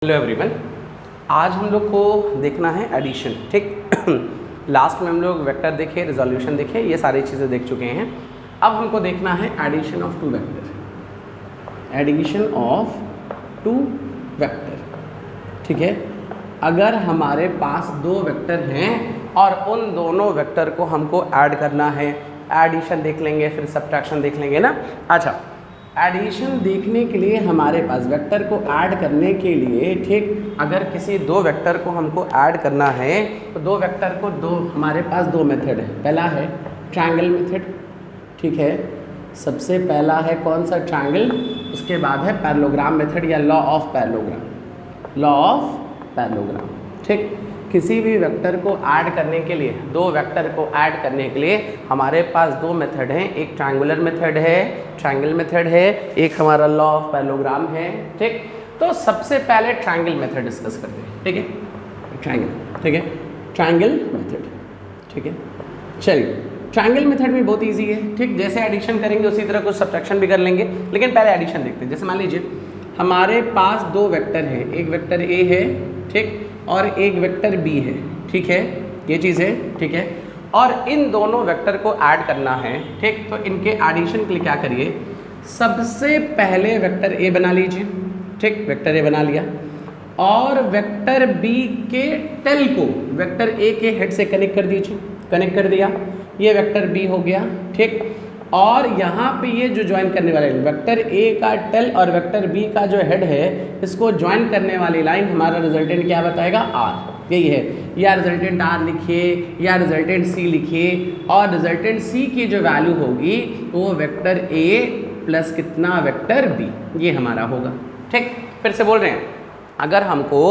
Hello everyone, आज हम लोग को देखना है एडिशन। ठीक लास्ट में हम लोग वेक्टर देखे, रिजोल्यूशन देखे, ये सारी चीज़ें देख चुके हैं। अब हमको देखना है addition of two vector. Addition of two vector, ठीक है। अगर हमारे पास दो वेक्टर हैं और उन दोनों वेक्टर को हमको ऐड करना है, एडिशन देख लेंगे, फिर सब्ट्रैक्शन देख लेंगे ना। अच्छा, एडिशन देखने के लिए हमारे पास वेक्टर को ऐड करने के लिए, ठीक, अगर किसी दो वेक्टर को हमको ऐड करना है तो दो वेक्टर को हमारे पास दो मेथड है। पहला है ट्रायंगल मेथड, ठीक है। सबसे पहला है कौन सा? ट्रायंगल। उसके बाद है पैरेललोग्राम मेथड या law of parallelogram. Law of parallelogram, ठीक। किसी भी वेक्टर को ऐड करने के लिए, दो वेक्टर को ऐड करने के लिए हमारे पास दो मेथड हैं। एक ट्रायंगुलर मेथड है, ट्रायंगल मेथड है, एक हमारा लॉ ऑफ पैरेललोग्राम है, ठीक। तो सबसे पहले ट्रायंगल मेथड डिस्कस करते हैं, ठीक है। ट्रायंगल, ठीक है, ट्रायंगल मेथड, ठीक है। चलिए, ट्रायंगल मेथड भी बहुत इजी है, ठीक। जैसे एडिशन करेंगे उसी तरह कुछ सब्ट्रैक्शन भी कर लेंगे, लेकिन पहले एडिशन देखते हैं। जैसे मान लीजिए हमारे पास दो वेक्टर हैं, एक वेक्टर ए है, ठीक, और एक वेक्टर बी है, ठीक है। ये चीज़ है, ठीक है। और इन दोनों वेक्टर को ऐड करना है, ठीक। तो इनके एडिशन के लिए क्या करिए? सबसे पहले वेक्टर ए बना लीजिए, ठीक। वेक्टर ए बना लिया और वेक्टर बी के टेल को वेक्टर ए के हेड से कनेक्ट कर दीजिए। कनेक्ट कर दिया, ये वेक्टर बी हो गया, ठीक। और यहाँ पे ये जो ज्वाइन करने वाले वेक्टर ए का टेल और वेक्टर बी का जो हेड है, इसको ज्वाइन करने वाली लाइन हमारा रिजल्टेंट क्या बताएगा? आर। यही है, या रिजल्टेंट आर लिखिए या रिजल्टेंट सी लिखिए। और रिजल्टेंट सी की जो वैल्यू होगी वो वेक्टर ए प्लस कितना? वेक्टर बी, ये हमारा होगा, ठीक। फिर से बोल रहे हैं, अगर हमको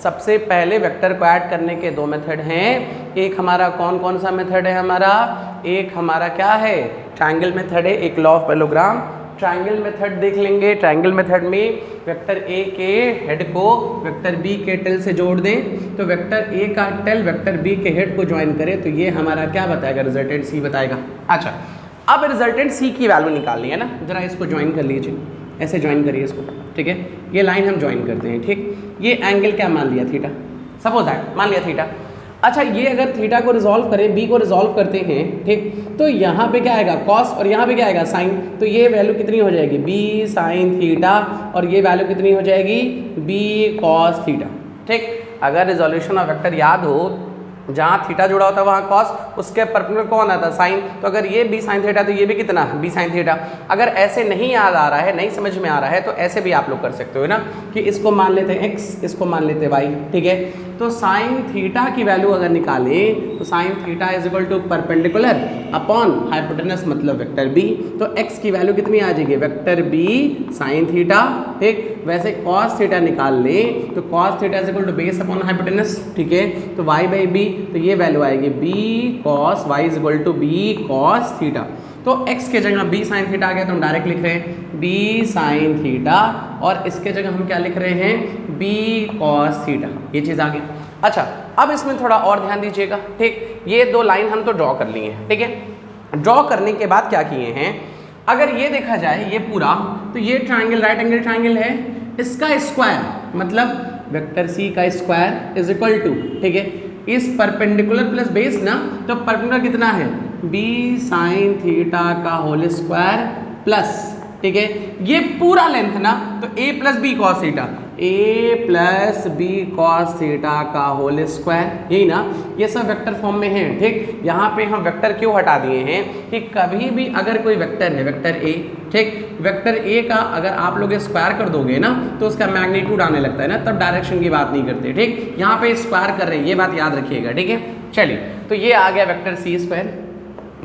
सबसे पहले वेक्टर को ऐड करने के दो मेथड हैं। एक हमारा कौन कौन सा मेथड है? हमारा एक हमारा क्या है? ट्रायंगल मेथड है, एक law of parallelogram. Triangle method देख लेंगे। ट्रायंगल मेथड में वेक्टर ए के हेड को वेक्टर बी के टेल से जोड़ दें, तो वेक्टर ए का टेल वेक्टर बी के हेड को ज्वाइन करें, तो ये हमारा क्या बताएगा? रिजल्टेंट सी बताएगा। अच्छा, अब रिजल्टेंट सी की वैल्यू निकालनी है ना। जरा इसको ज्वाइन कर लीजिए, ऐसे ज्वाइन करिए इसको, ठीक है। ये लाइन हम ज्वाइन करते हैं, ठीक। ये एंगल क्या मान लिया? थीटा। सपोज है मान लिया थीटा। अच्छा, ये अगर थीटा को रिजॉल्व करें, बी को रिजॉल्व करते हैं, ठीक, तो यहाँ पे क्या आएगा? कॉस, और यहाँ पे क्या आएगा? साइन। तो ये वैल्यू कितनी हो जाएगी? बी साइन थीटा, और ये वैल्यू कितनी हो जाएगी? बी कॉस थीटा, ठीक। अगर रिजोल्यूशन ऑफ वेक्टर याद हो, जहाँ थीटा जुड़ा होता है वहाँ कॉस, उसके परपेंडिकुलर कौन आता है? साइन। तो अगर ये बी साइन थीटा तो ये भी कितना? B sine theta. अगर ऐसे नहीं याद आ रहा है, नहीं समझ में आ रहा है, तो ऐसे भी आप लोग कर सकते हो ना, कि इसको मान लेते हैं एक्स, इसको मान लेते हैं वाई, ठीक है। तो साइन थीटा की वैल्यू अगर निकालें तो sine theta is equal to perpendicular upon hypotenuse, मतलब वेक्टर बी। तो एक्स की वैल्यू कितनी आ जाएगी? वेक्टर बी साइन थीटा, ठीक। वैसे कॉस थीटा निकाल लें तो cos theta is equal to base upon hypotenuse, ठीक है। तो वाई बाई बी, तो ये वैल्यू आएगी B cos Y is equal to B cos theta. तो x के जगह b साइन थीटा आ गया तो हम डायरेक्ट लिख रहे हैं b साइन थीटा, और इसके जगह हम क्या लिख रहे हैं? b cos theta. ये चीज़ आ गई। अच्छा, अब इसमें थोड़ा और ध्यान दीजिएगा, ठीक। ये दो लाइन हम तो ड्रॉ कर लिए हैं, ठीक है। ड्रॉ करने के बाद क्या किए हैं? अगर ये देखा जाए ये पूरा, तो ये ट्राइंगल राइट एंगल ट्राइंगल है, इसका स्क्वायर मतलब वेक्टर c का स्क्वायर इज इक्वल टू, ठीक है, इस परपेंडिकुलर प्लस बेस ना, तो परपेंडिकुलर कितना है? b साइन थीटा का होल स्क्वायर प्लस, ठीक है, ये पूरा लेंथ ना, तो a plus B cos theta, a plus B cos theta का होल स्क्वायर, यही ना। ये सब वेक्टर फॉर्म में है, ठीक। यहाँ पे हम वेक्टर क्यों हटा दिए हैं कि कभी भी अगर कोई वेक्टर है, वेक्टर a, ठीक, वेक्टर a का अगर आप लोग स्क्वायर कर दोगे ना तो उसका मैग्नीट्यूड आने लगता है ना, तब डायरेक्शन की बात नहीं करते, ठीक। यहाँ पे स्क्वायर कर रहे हैं, ये बात याद रखिएगा, ठीक है। चलिए, तो ये आ गया वेक्टर c स्क्वायर,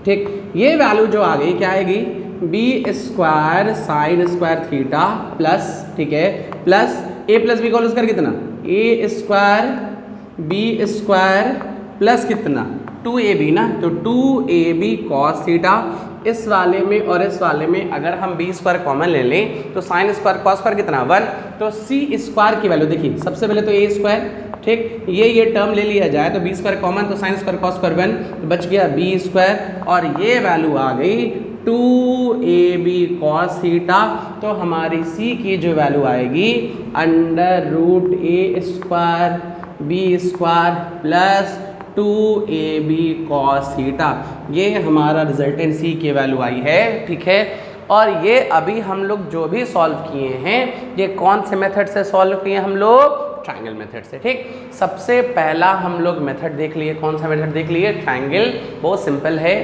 ठीक। ये वैल्यू जो आ गई क्या आएगी? B square sine square theta plus, ठीक है, प्लस ए प्लस बी का होल स्क्वायर कितना? A square B square plus कितना? 2ab ना, तो 2ab कॉस थीटा। इस वाले में और इस वाले में अगर हम बी स्क्वायर कॉमन ले लें तो साइन स्क्वायर कॉस स्क्वायर कितना? 1। तो सी स्क्वायर की वैल्यू देखिए, सबसे पहले तो ए स्क्वायर, ठीक, ये टर्म ले लिया जाए तो बी स्क्वायर कॉमन, तो साइन स्क्वायर कॉस स्क्वायर 1, तो बच गया बी स्क्वायर, और ये वैल्यू आ गई 2ab cos थीटा, तो हमारी c की जो वैल्यू आएगी √a² b² plus 2ab cos theta. ये हमारा रिजल्टेंट c की वैल्यू आई है, ठीक है। और ये अभी हम लोग जो भी सॉल्व किए हैं, ये कौन से मेथड से सॉल्व किए हम लोग? ट्रायंगल मेथड से, ठीक। सबसे पहला हम लोग मेथड देख लिए, कौन सा मेथड देख लिए? ट्रायंगल। बहुत सिंपल है,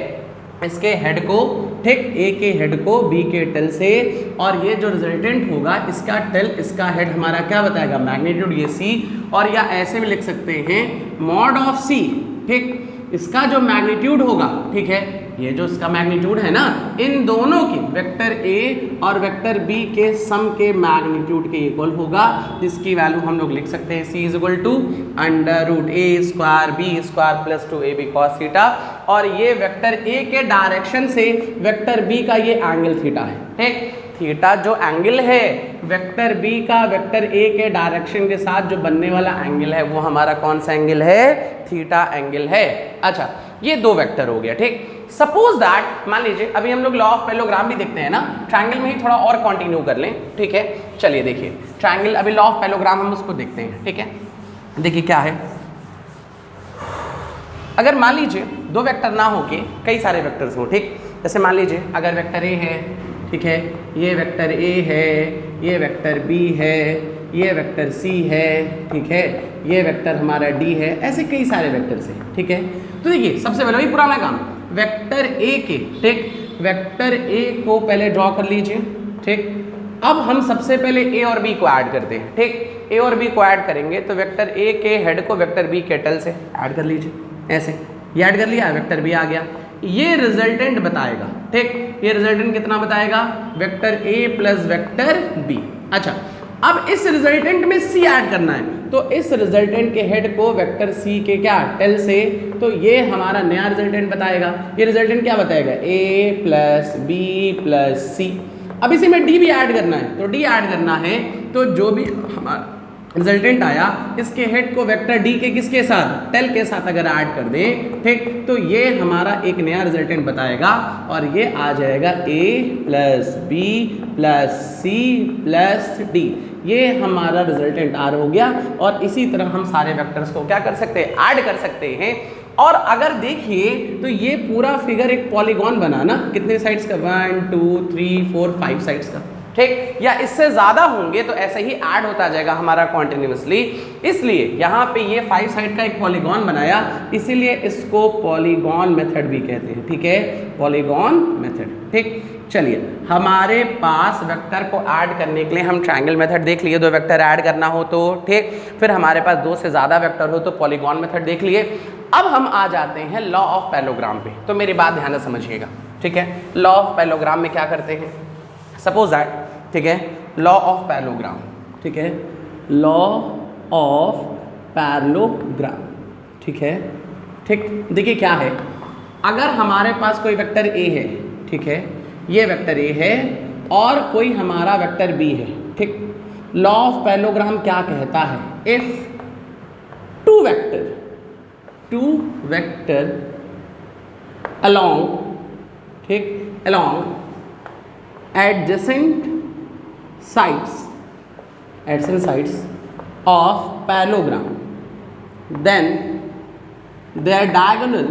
इसके हेड को, ठीक, ए के हेड को बी के टेल से, और ये जो रिजल्टेंट होगा इसका टेल, इसका हेड हमारा क्या बताएगा? मैग्नीट्यूड, ये सी। और या ऐसे भी लिख सकते हैं मॉड ऑफ सी, ठीक, इसका जो मैग्नीट्यूड होगा, ठीक है, ये जो इसका मैग्नीट्यूड है ना, इन दोनों की, वेक्टर ए और वेक्टर बी के सम के मैग्नीट्यूड के इक्वल होगा, जिसकी वैल्यू हम लोग लिख सकते हैं c = √a² b² plus 2ab cos theta. और ये वेक्टर ए के डायरेक्शन से वेक्टर बी का ये एंगल थीटा है, ठीक। थीटा जो एंगल है वेक्टर बी का वेक्टर ए के डायरेक्शन के साथ जो बनने वाला एंगल है, वो हमारा कौन सा एंगल है? थीटा एंगल है। अच्छा, ये दो वेक्टर हो गया, ठीक। सपोज दैट, मान लीजिए अभी हम लोग लॉ ऑफ पैरेललोग्राम भी देखते हैं ना, ट्रायंगल में ही थोड़ा और कंटिन्यू कर लें, ठीक है। चलिए देखिए ट्रायंगल, अभी लॉ ऑफ पैरेललोग्राम हम उसको देखते हैं, ठीक है। देखिए क्या है, अगर मान लीजिए दो वेक्टर ना हो के कई सारे वेक्टर्स हो, ठीक। जैसे मान लीजिए अगर वेक्टर ए है, ठीक है, ये वेक्टर ए है, ये वेक्टर बी है, ये वेक्टर सी है, ठीक है, ये वेक्टर हमारा डी है, ऐसे कई सारे वेक्टर्स हैं, ठीक है। तो देखिए सबसे पहले वही पुराना काम, वेक्टर ए के, ठीक, वेक्टर ए को पहले ड्रॉ कर लीजिए, ठीक। अब हम सबसे पहले ए और बी को ऐड करते हैं, ठीक। ए और बी को ऐड करेंगे तो वेक्टर ए के हेड को वेक्टर बी के टेल से ऐड कर लीजिए, ऐसे ये ऐड कर लिया, वेक्टर बी आ गया। ये रिजल्टेंट बताएगा, ठीक, ये रिजल्टेंट कितना बताएगा? Vector A plus vector B. अच्छा, अब इस रिजल्टेंट में सी ऐड करना है, तो इस रिजल्टेंट के हेड को वेक्टर सी के क्या टेल से, तो ये हमारा नया रिजल्टेंट बताएगा। ये रिजल्टेंट क्या बताएगा? ए प्लस बी प्लस सी। अब इसी में डी भी ऐड करना है, तो डी ऐड करना है, तो जो भी हमारा रिजल्टेंट आया, इसके हेड को वेक्टर डी के किसके साथ? टेल के साथ अगर ऐड कर दें, ठीक, तो ये हमारा एक नया रिजल्टेंट बताएगा, और ये आ जाएगा A plus B plus C plus D. ये हमारा रिजल्टेंट आर हो गया। और इसी तरह हम सारे वेक्टर्स को क्या कर सकते हैं? ऐड कर सकते हैं। और अगर देखिए तो ये पूरा फिगर एक पॉलीगॉन बना ना, कितने साइड्स का? 1 2 3 4 5 साइड्स का, ठीक, या इससे ज्यादा होंगे तो ऐसे ही ऐड होता जाएगा हमारा कॉन्टिन्यूसली। इसलिए यहाँ पे ये 5 साइड का एक पॉलीगॉन बनाया, इसीलिए इसको पॉलीगॉन मेथड भी कहते हैं, ठीक है, पॉलीगॉन मेथड, ठीक। चलिए हमारे पास वेक्टर को ऐड करने के लिए हम ट्रायंगल मेथड देख लिए, दो वेक्टर ऐड करना हो तो, ठीक। फिर हमारे पास दो से ज़्यादा वेक्टर हो तो पॉलीगॉन मेथड देख लिए। अब हम आ जाते हैं लॉ ऑफ पैरेललोग्राम पे, तो मेरी बात ध्यान से समझिएगा, ठीक है। लॉ ऑफ पैरेललोग्राम में क्या करते हैं? सपोज दैट, ठीक है, लॉ ऑफ पैरेललोग्राम, ठीक है, लॉ ऑफ पैरेललोग्राम, ठीक है, ठीक। देखिए क्या है, अगर हमारे पास कोई वेक्टर ए है, ठीक है, ये वेक्टर ए है, और कोई हमारा वेक्टर बी है, ठीक। लॉ ऑफ पैरेललोग्राम क्या कहता है? इफ टू वेक्टर अलोंग, ठीक, along adjacent sides of parallelogram, then their diagonal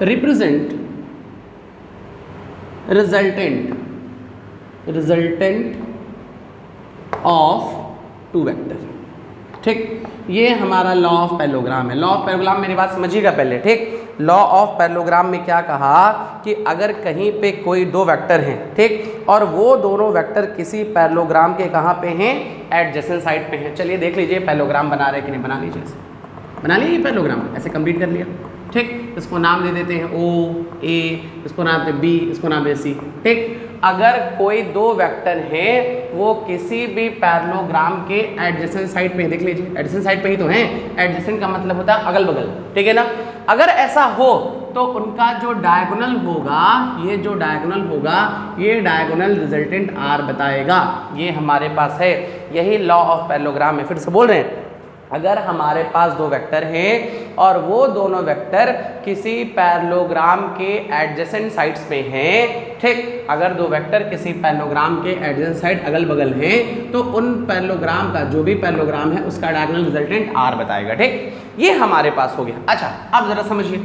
represent resultant of two vector, ठीक। ये हमारा लॉ ऑफ पैरेललोग्राम है। लॉ ऑफ पैरेललोग्राम मेरी बात समझिएगा पहले, ठीक। लॉ ऑफ पैरेललोग्राम में क्या कहा कि अगर कहीं पे कोई दो वेक्टर हैं, ठीक, और वो दोनों वेक्टर किसी पैरेललोग्राम के कहाँ पे हैं? एडजेसेंट साइड पे हैं। चलिए देख लीजिए पैरेललोग्राम बना रहे कि नहीं, बना लीजिए, बना लिया ये पैरेललोग्राम, ऐसे कंप्लीट कर लिया, ठीक। इसको नाम दे देते हैं ओ ए, इसको नाम देते बी, इसको नाम दे सी, ठीक। अगर कोई दो वेक्टर हैं वो किसी भी पैरेललोग्राम के एडजेसेंट साइड पे, देख लीजिए एडजेसेंट साइड पे ही तो हैं, एडजेसेंट का मतलब होता है अगल बगल, ठीक है ना। अगर ऐसा हो तो उनका जो डायगोनल होगा, ये जो डायगोनल होगा, ये डायगोनल रिजल्टेंट आर बताएगा। ये हमारे पास है, यही लॉ ऑफ पैरेललोग्राम है। फिर से बोल रहे हैं, अगर हमारे पास दो वेक्टर हैं और वो दोनों वेक्टर किसी पैरेललोग्राम के एडजेसेंट साइड्स पे हैं, ठीक, अगर दो वेक्टर किसी पैरेललोग्राम के एडजेसेंट साइड अगल बगल हैं तो उन पैरेललोग्राम का जो भी पैरेललोग्राम है उसका डायगोनल रिजल्टेंट r बताएगा। ठीक, ये हमारे पास हो गया। अच्छा, अब जरा समझिए,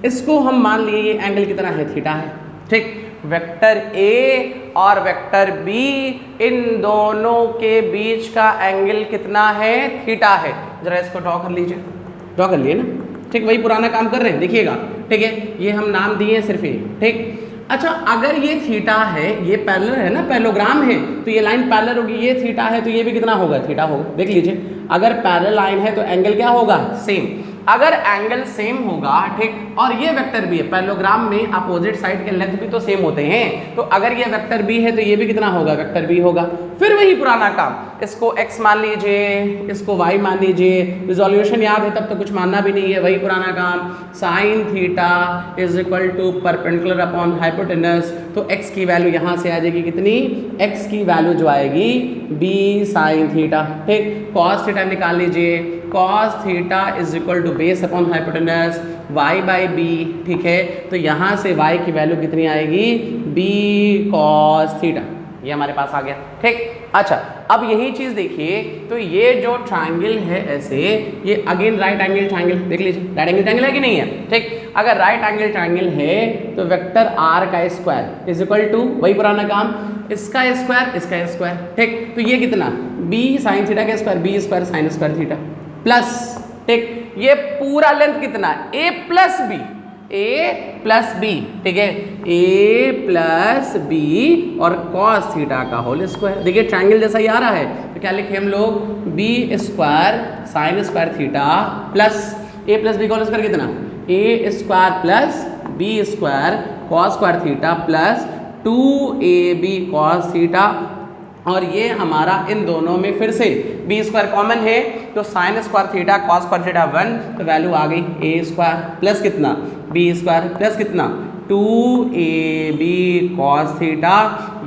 इसको हम मान लिए ये एंगल कितना है, थीटा है। ठीक, वेक्टर A और वेक्टर B इन दोनों के बीच का एंगल कितना है, थीटा है। जरा इसको ड्रॉ कर लीजिए, ड्रॉ कर लिए ना। ठीक, वही पुराना काम कर रहे हैं, देखिएगा। ठीक है, ये हम नाम दिए हैं सिर्फ ये। ठीक, अच्छा, अगर ये थीटा है, ये पैरेलल है ना, पैरेललोग्राम है, तो ये लाइन पैरेलल होगी, ये थीटा है तो ये भी कितना होगा, थीटा होगा। देख लीजिए, अगर पैरेलल लाइन है तो एंगल क्या होगा, सेम। अगर एंगल सेम होगा, ठीक, और ये वेक्टर भी है, पैरेललोग्राम में अपोजिट साइड के लेंथ भी तो सेम होते हैं, तो अगर ये वेक्टर बी है तो ये भी कितना होगा, वेक्टर बी होगा। फिर वही पुराना काम, इसको x मान लीजिए, इसको y मान लीजिए, रिजोल्यूशन याद है तब तो कुछ मानना भी नहीं है, वही पुराना काम, sine theta is equal to perpendicular upon hypotenuse, तो x की वैल्यू यहाँ से आ जाएगी कितनी, x की वैल्यू जो आएगी b साइन थीटा। ठीक, कॉस थीटा निकाल लीजिए, cos theta is equal to base upon hypotenuse y by B. ठीक है, तो यहाँ से y की वैल्यू कितनी आएगी, b कॉस थीटा, ये हमारे पास आ गया। ठीक, अच्छा, अब यही चीज़ देखिए, तो ये जो ट्रायंगल है ऐसे, ये अगेन राइट एंगल ट्रायंगल, देख लीजिए राइट एंगल ट्रायंगल है कि नहीं है। ठीक, अगर राइट एंगल ट्रायंगल है तो वेक्टर r का स्क्वायर इज इक्वल टू वही पुराना काम, इसका स्क्वायर इसका स्क्वायर। ठीक, तो ये कितना, b साइन थीटा का square, b square sine square theta plus, ठीक, ये पूरा लेंथ कितना, a plus B, a plus B. ठीक है, a प्लस बी और कॉस थीटा का होल स्क्वायर। देखिए ट्रायंगल जैसा ही आ रहा है, तो क्या लिखे हम लोग, b square sine square theta plus a plus B का होल स्क्वायर कितना, a square plus b square cos square theta plus 2ab cos theta. और ये हमारा इन दोनों में फिर से b स्क्वायर कॉमन है, तो sign square theta cos square theta 1, तो वैल्यू आ गई a स्क्वायर प्लस कितना, b स्क्वायर प्लस कितना, 2ab कॉस थीटा,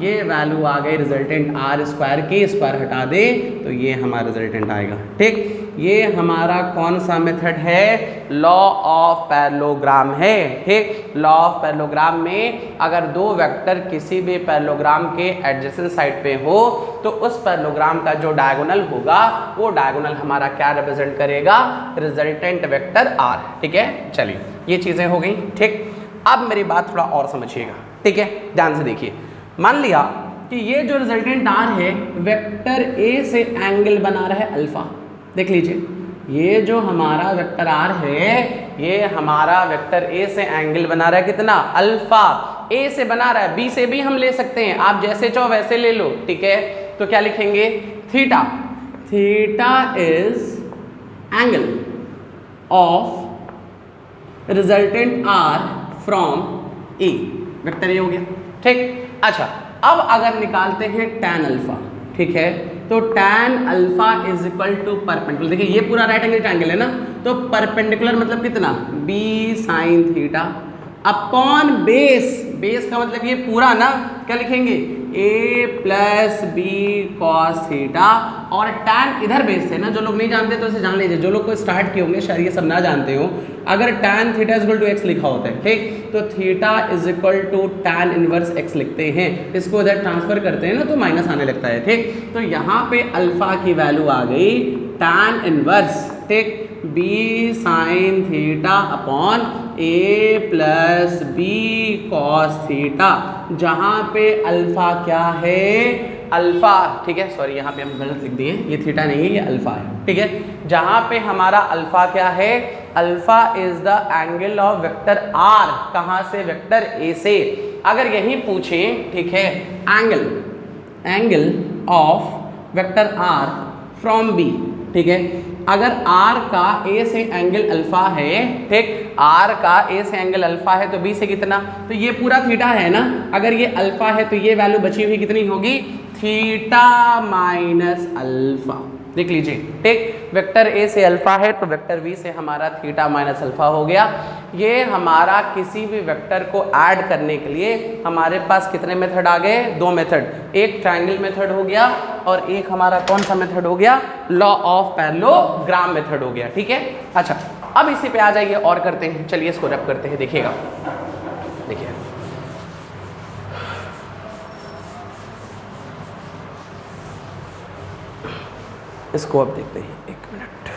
ये वैल्यू आ गई रिजल्टेंट r स्क्वायर के स्क्वायर हटा दे तो ये हमारा रिजल्टेंट आएगा। ठीक, ये हमारा कौन सा मेथड है, लॉ ऑफ पैरेललोग्राम है। ठीक, लॉ ऑफ पैरेललोग्राम में अगर दो वेक्टर किसी भी पैरेललोग्राम के एडजेसेंट साइड पे हो तो उस पैरेललोग्राम का जो डायगोनल होगा वो डायगोनल हमारा क्या रिप्रेजेंट करेगा, रिजल्टेंट वेक्टर r। ठीक है, चलिए ये चीज़ें हो गई। ठीक, अब मेरी बात थोड़ा और समझिएगा। ठीक है, ध्यान से देखिए, मान लिया कि ये जो रिजल्टेंट r है वेक्टर a से एंगल बना रहा है अल्फा। देख लीजिए, ये जो हमारा वेक्टर r है ये हमारा वेक्टर a से एंगल बना रहा है कितना, अल्फा। a से बना रहा है, b से भी हम ले सकते हैं, आप जैसे चाहो वैसे ले लो। ठीक है, तो क्या लिखेंगे, theta, theta is angle of resultant r from a, vector a हो गया। ठीक, अच्छा, अब अगर निकालते हैं tan अल्फा, ठीक है, तो tan alpha is equal to perpendicular. देखिए ये पूरा राइट एंगल ट्रायंगल है ना, तो परपेंडिकुलर मतलब कितना, b sine theta upon base, base का मतलब ये पूरा ना, क्या लिखेंगे, a plus B cos theta, और tan इधर बेस है ना, जो लोग नहीं जानते तो इसे जान लीजिए, जो लोग को स्टार्ट किए होंगे शायद ये सब ना जानते हो, अगर tan theta is equal to x लिखा होता है, ठीक, तो theta is equal to tan inverse x लिखते हैं, इसको इधर ट्रांसफर करते हैं ना तो माइनस आने लगता है। ठीक, तो यहाँ पे अल्फा की वैल्यू आ गई tan इनवर्स, ठीक, b sine theta upon a plus B cos theta, जहाँ पे अल्फा क्या है, अल्फा। ठीक है, सॉरी यहाँ पे हम गलत लिख दिए, ये थीटा नहीं है ये अल्फा है। ठीक है, जहाँ पे हमारा अल्फा क्या है, alpha is the angle of vector r, कहाँ से, वेक्टर a से। अगर यही पूछें, ठीक है, angle, angle of vector r from b, ठीक है, अगर r का a से एंगल अल्फा है, ठीक, r का a से एंगल अल्फा है तो b से कितना, तो ये पूरा थीटा है ना, अगर ये अल्फा है तो ये वैल्यू बची हुई कितनी होगी, थीटा माइनस अल्फा। देख लीजिए, ठीक। वेक्टर ए से अल्फा है तो वेक्टर बी से हमारा थीटा माइनस अल्फा हो गया। ये हमारा किसी भी वेक्टर को ऐड करने के लिए हमारे पास कितने मेथड आ गए? 2 मेथड, एक ट्रायंगल मेथड हो गया और एक हमारा कौन सा मेथड हो गया? लॉ ऑफ पैरेललोग्राम मेथड हो गया, ठीक है। अच्छा, अब इसी पे आ जाइए और करते हैं, चलिए इसको रैप करते हैं, देखिएगा, देखिए इसको अब देखते हैं, 1 मिनट।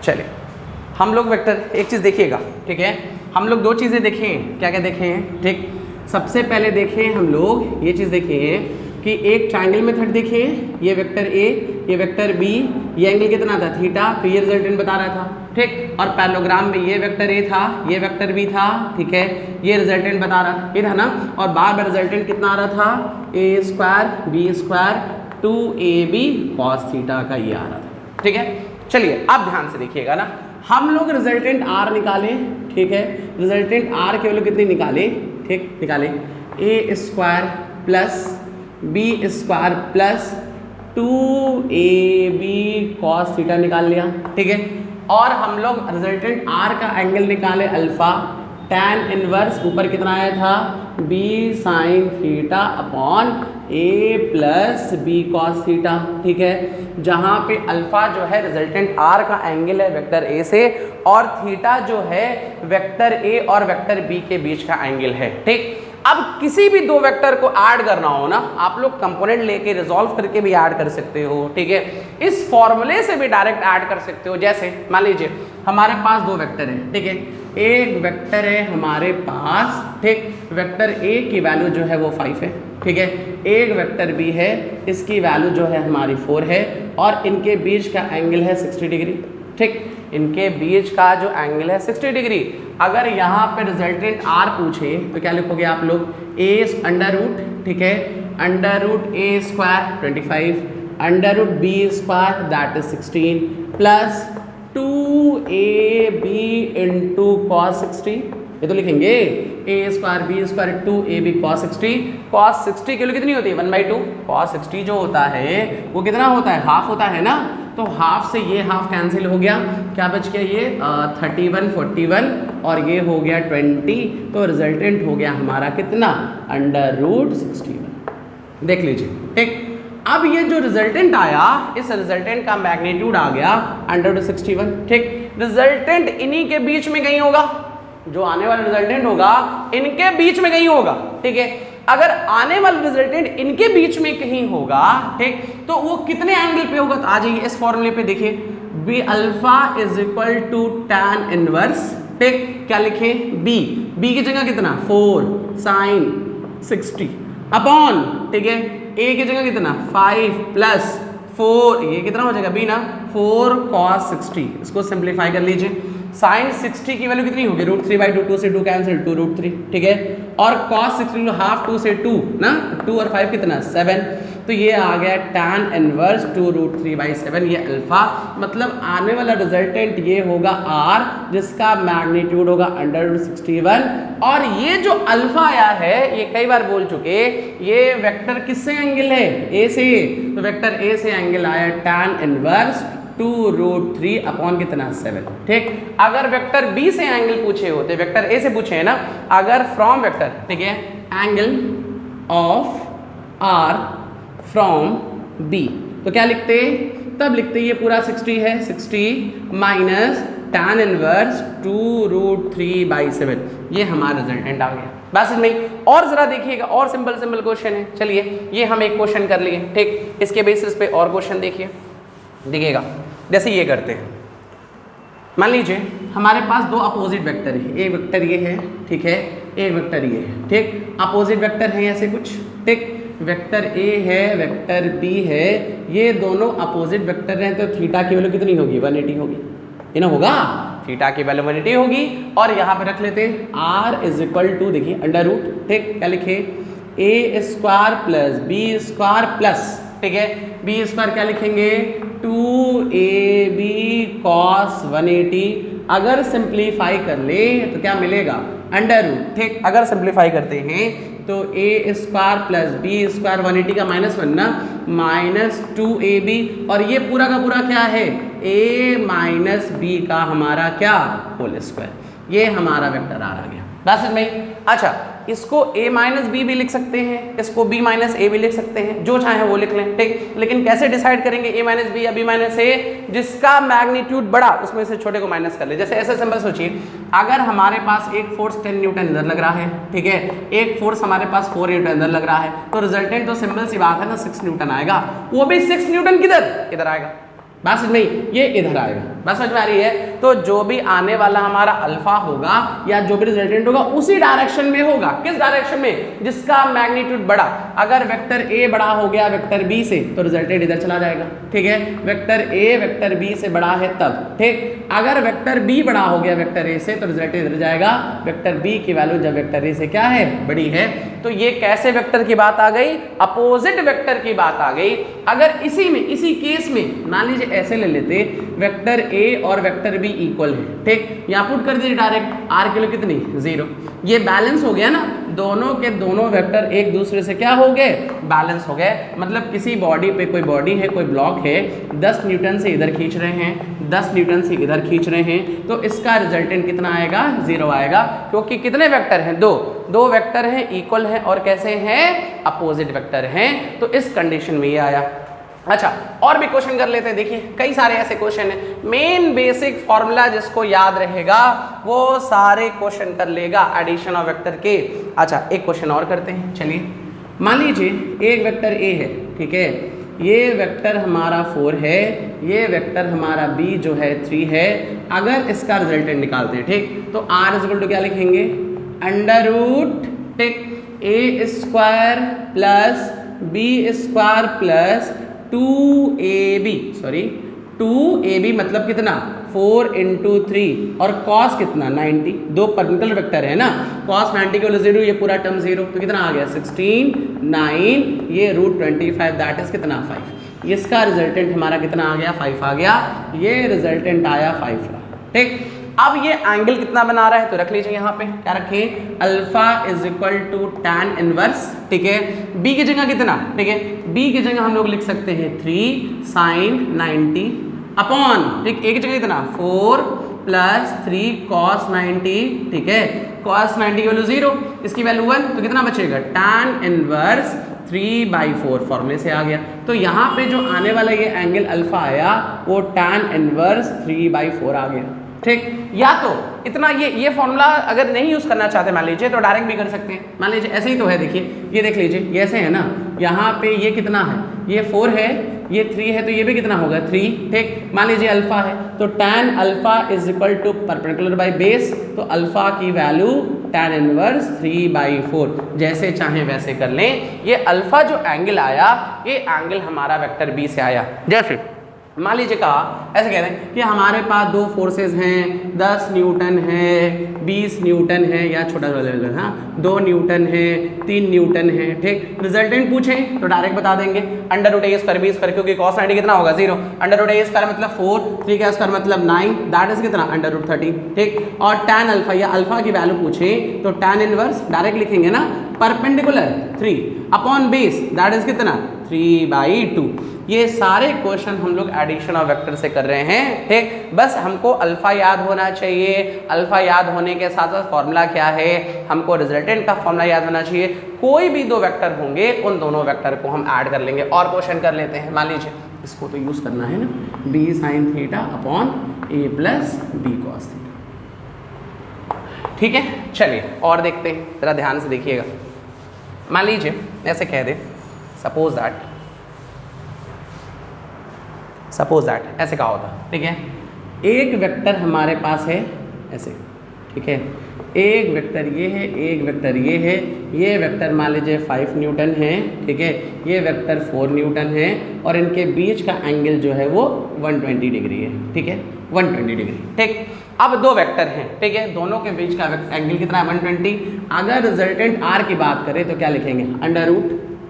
चलिए हम लोग वेक्टर, एक चीज़ देखिएगा, ठीक है। हम लोग 2 चीज़ें देखें, क्या क्या देखे हैं, ठीक। सबसे पहले देखें हम लोग ये चीज़ देखें कि एक ट्रायंगल मेथड देखें, ये वेक्टर ए, ये वेक्टर बी, ये एंगल कितना था? थीटा, तो ये रिजल्टेंट बता रहा था, ठीक। और पैरेललोग्राम में ये वेक्टर ए था, ये वेक्टर बी था, ठीक है, ये रिजल्टेंट बता रहा था, ये था ना। और बार बार रिजल्टेंट कितना आ रहा था? A square B square 2ab cos theta का ये आ रहा था, ठीक है। चलिए अब ध्यान से देखिएगा ना, हम लोग रिजल्टेंट आर निकाले, ठीक है। रिजल्टेंट आर के वैल्यू कितनी निकाले? ठीक, निकाले A square plus B square plus 2ab cos theta निकाल लिया, ठीक है। और हम लोग रिजल्टेंट आर का एंगल निकाले अल्फा, tan इनवर्स ऊपर कितना आया था? b sin theta upon a plus B cos theta, ठीक है। जहाँ पे अल्फा जो है रिजल्टेंट r का एंगल है वेक्टर a से, और थीटा जो है वेक्टर a और वेक्टर b के बीच का एंगल है, ठीक। अब किसी भी 2 वेक्टर को ऐड करना हो ना, आप लोग कंपोनेंट लेके रिजॉल्व करके भी ऐड कर सकते हो, ठीक है। इस फॉर्मूले से भी डायरेक्ट ऐड कर सकते हो। जैसे मान लीजिए हमारे पास 2 वेक्टर हैं, ठीक है। एक वेक्टर है हमारे पास, ठीक, वेक्टर ए की वैल्यू जो है वो 5 है, ठीक है। एक वेक्टर बी है, इसकी वैल्यू जो है हमारी 4 है, और इनके बीच का एंगल है 60 डिग्री, ठीक। इनके बीच का जो एंगल है 60 डिग्री। अगर यहाँ पे रिजल्टेंट आर पूछे तो क्या लिखोगे आप लोग? ए अंडर रूट, ठीक है, under root A square 25 under root B square that is 16 plus 2ab into cos 60, ये तो लिखेंगे A square B square 2ab cos 60। cos 60 की वैल्यू कितनी होती है? 1/2। cos 60 जो होता है वो कितना होता है? हाफ होता है ना। तो हाफ से ये हाफ कैंसिल हो गया, क्या बच गया? ये 31 41 और ये हो गया 20, तो रिजल्टेंट हो गया हमारा कितना? Under root 61। देख लीजिए, ठीक। अब ये जो रिजल्टेंट आया, इस रिजल्टेंट का मैग्नीट्यूड आ गया अंडर रूट 61, ठीक। रिजल्टेंट इन्हीं के बीच में कहीं होगा, जो आने वाला रिजल्टेंट होगा इनके बीच में कहीं होगा, ठीक है। अगर आने वाला रिजल्टेंट इनके बीच में कहीं होगा, ठीक, तो वो कितने एंगल पे होगा? तो आ जाइए इस फॉर्मूले पे, देखिए b alpha is equal to tan inverse, ठीक, क्या लिखे? बी की जगह कितना? 4 sin 60 अपॉन, ठीक है, ए की जगह कितना? 5 प्लस 4, ये कितना हो जाएगा? बी ना, 4 cos 60। इसको सिंप्लीफाई कर लीजिए। साइन 60 की वैल्यू कितनी होगी? √3/2, 2 से 2 कैंसिल, 2√3, ठीक है। और cos 60 हाफ 2 से 2 ना, 2 और 5 कितना? 7। तो ये आ गया tan इनवर्स 2√3/7, ये अल्फा, मतलब आने वाला रिजल्टेंट ये होगा r, जिसका मैग्नीट्यूड होगा अंडर रूट 61। और ये जो अल्फा आया है, ये कई बार बोल चुके, ये वेक्टर किससे एंगल है? a से। तो वेक्टर a से एंगल आया tan इनवर्स 2√3 अपॉन कितना? 7, ठीक। अगर वेक्टर बी से एंगल पूछे होते, वेक्टर ए से पूछे है ना, अगर फ्रॉम वेक्टर, ठीक है, angle of r from b, तो क्या लिखते? तब लिखते ये पूरा 60 है, 60 माइनस tan इनवर्स 2√3/7, ये हमारा रिजल्टेंट आ गया। बस नहीं, और जरा देखिएगा, और सिंपल क्वेश्चन है। चलिए ये हम एक क्वेश्चन कर लिए, ठीक, इसके बेसिस पे और क्वेश्चन देखिए, देखिएगा। जैसे ये करते हैं, मान लीजिए हमारे पास 2 अपोजिट वेक्टर है, एक वेक्टर ये है, ठीक है, एक वेक्टर ये है, ठीक। अपोजिट वेक्टर है ऐसे कुछ, ठीक, वेक्टर ए है, वेक्टर बी है, ये दोनों अपोजिट वेक्टर हैं, तो थीटा की वैल्यू कितनी होगी? 180 होगी, ये ना होगा, थीटा की वैल्यू 180 होगी। और यहाँ पे रख लेते हैं आर इज इक्वल टू, देखिए अंडर रूट, ठीक, क्या लिखे? A square plus B square plus, ठीक है, बी स्क्वायर क्या लिखेंगे? 2ab cos 180। अगर सिंप्लीफाई कर ले तो क्या मिलेगा? अंडर रूट, ठीक। अगर सिंप्लीफाई करते हैं तो ए स्क्वायर प्लस बी स्क्वायर 180 का -1 ना, -2ab, और ये पूरा का पूरा क्या है, a माइनस बी का हमारा क्या, होल स्क्वायर। ये हमारा वेक्टर आ गया बस में। अच्छा, इसको a माइनस बी भी लिख सकते हैं, इसको b माइनस ए भी लिख सकते हैं, जो चाहे वो लिख लें, ठीक। लेकिन कैसे डिसाइड करेंगे a माइनस बी या b माइनस ए, जिसका मैग्नीट्यूड बड़ा उसमें से छोटे को माइनस कर ले। जैसे ऐसे सिंपल सोचिए, अगर हमारे पास एक फोर्स 10 न्यूटन इधर लग रहा है, ठीक है, एक फोर्स हमारे पास 4 न्यूटन इधर लग रहा है, तो रिजल्टेंट तो सिंपल सी बात है ना, 6 न्यूटन आएगा। वो भी 6 न्यूटन किधर, इधर आएगा, बस नहीं, ये इधर आएगा, बस समझ में आ रही है। तो जो भी आने वाला हमारा अल्फा होगा या जो भी रिजल्टेंट होगा उसी डायरेक्शन में होगा। किस डायरेक्शन में, जिसका मैग्नीट्यूड बड़ा। अगर वेक्टर ए बड़ा हो गया वेक्टर बी से तो रिजल्टेंट इधर चला जाएगा, ठीक है। वेक्टर ए वेक्टर बी से बड़ा है तब, ठीक। अगर वेक्टर बी बड़ा हो गया वेक्टर ए से तो रिजल्टेंट इधर जाएगा। वेक्टर बी की वैल्यू जब वेक्टर ए से क्या है, बड़ी है। तो ये कैसे वेक्टर की बात आ गई, अपोजिट वेक्टर की बात आ गई। अगर इसी में, इसी केस में मान लीजिए ऐसे ले लेते, वेक्टर ए और वेक्टर बी इक्वल है, ठीक। यहाँ पुट कर दीजिए डायरेक्ट, आर की वैल्यू कितनी, 0। ये बैलेंस हो गया ना, दोनों के दोनों वेक्टर एक दूसरे से क्या हो गए, बैलेंस हो गए। मतलब किसी बॉडी पे, कोई बॉडी है, कोई ब्लॉक है, 10 न्यूटन से इधर खींच रहे हैं, 10 न्यूटन से इधर खींच रहे हैं, तो इसका रिजल्टेंट कितना आएगा, 0 आएगा। क्योंकि कितने वेक्टर हैं, दो वेक्टर हैं, इक्वल हैं और कैसे हैं, अपोजिट वेक्टर हैं। तो इस कंडीशन में ये आया। अच्छा, और भी क्वेश्चन कर लेते हैं। देखिए कई सारे ऐसे क्वेश्चन हैं, मेन बेसिक फॉर्मूला जिसको याद रहेगा वो सारे क्वेश्चन कर लेगा एडिशन ऑफ वेक्टर के। अच्छा, एक क्वेश्चन और करते हैं, चलिए। मान लीजिए एक वेक्टर ए है, ठीक है, ये वेक्टर हमारा 4 है, ये वेक्टर हमारा बी जो है 3 है। अगर इसका रिजल्टेंट निकालते हैं, ठीक, तो आर इज इक्वल टू क्या लिखेंगे, अंडर रूट, ठीक, A square plus B square plus 2ab, sorry 2ab मतलब कितना, 4 × 3 और cos कितना, 90। दो परपेंडिकुलर वेक्टर है ना, cos 90 के वैल्यू 0, ये पूरा टर्म 0, तो कितना आ गया, 16, 9, ये √25, दैट इज कितना, 5। इसका रिजल्टेंट हमारा कितना आ गया, 5 आ गया। ये रिजल्टेंट आया 5, ठीक। अब ये एंगल कितना बना रहा है, तो रख लीजिए यहाँ पे, क्या रखें, alpha is equal to tan inverse, ठीक है। b की जगह कितना, ठीक है, b की जगह हम लोग लिख सकते हैं 3 sin 90 अपॉन, ठीक, a की जगह कितना, 4 प्लस 3 cos 90, ठीक है। cos 90 की वैल्यू 0, इसकी वैल्यू 1, तो कितना बचेगा, tan इनवर्स 3/4 फॉर्मूले से आ गया। तो यहाँ पे जो आने वाला ये एंगल अल्फा आया वो tan इनवर्स 3/4 आ गया, ठीक। या तो इतना ये फॉर्मूला अगर नहीं यूज करना चाहते मान लीजिए तो डायरेक्ट भी कर सकते हैं। मान लीजिए ऐसे ही तो है, देखिए ये देख लीजिए, ये ऐसे है ना, यहाँ पे ये कितना है, ये 4 है, ये 3 है, तो ये भी कितना होगा, 3, ठीक। मान लीजिए अल्फा है, तो tan alpha is equal to perpendicular by base, तो अल्फा की वैल्यू tan इनवर्स 3/4, जैसे चाहे वैसे कर लें। ये अल्फा जो एंगल आया, ये एंगल हमारा वेक्टर बी से आया। जैसे मान लीजिए कहा, ऐसे कह रहे हैं कि हमारे पास दो फोर्सेस हैं, 10 न्यूटन है, 20 न्यूटन है, या छोटा लेवल, हाँ 2 न्यूटन है, 3 न्यूटन है, ठीक। रिजल्टेंट पूछें तो डायरेक्ट बता देंगे, under root A square B square, क्योंकि cos 90 कितना होगा, 0, अंडर रूट ए स्क्वायर मतलब 4, 3 का स्क्वायर मतलब 9, दैट इज कितना, अंडर रूट 30, ठीक। और tan अल्फा या अल्फा की वैल्यू पूछें तो tan इनवर्स डायरेक्ट लिखेंगे ना, perpendicular 3 upon base, that is कितना, 3/2। ये सारे क्वेश्चन हम लोग एडिशन ऑफ वेक्टर से कर रहे हैं, ठीक। बस हमको अल्फा याद होना चाहिए, अल्फा याद होने के साथ साथ फॉर्मूला क्या है, हमको रिजल्टेंट का फॉर्मूला याद होना चाहिए। कोई भी 2 वेक्टर होंगे, उन दोनों वेक्टर को हम ऐड कर लेंगे। और क्वेश्चन कर लेते हैं, मान लीजिए इसको तो यूज करना है ना, b sin theta upon a plus b cos theta, ठीक है। चलिए और देखते हैं, जरा ध्यान से देखिएगा। मान लीजिए ऐसे कह दे, सपोज दैट ऐसे कहा होता, ठीक है। एक वेक्टर हमारे पास है ऐसे, ठीक है, एक वेक्टर ये है, एक वेक्टर ये है, ये वेक्टर मान लीजिए 5 न्यूटन है, ठीक है, ये वेक्टर 4 न्यूटन है, और इनके बीच का एंगल जो है वो 120 डिग्री है, ठीक है, 120 डिग्री, ठीक। अब 2 वेक्टर हैं, ठीक है, दोनों के बीच का एंगल कितना है, 120। अगर रिजल्टेंट r की बात करें तो क्या लिखेंगे, अंडर रूट,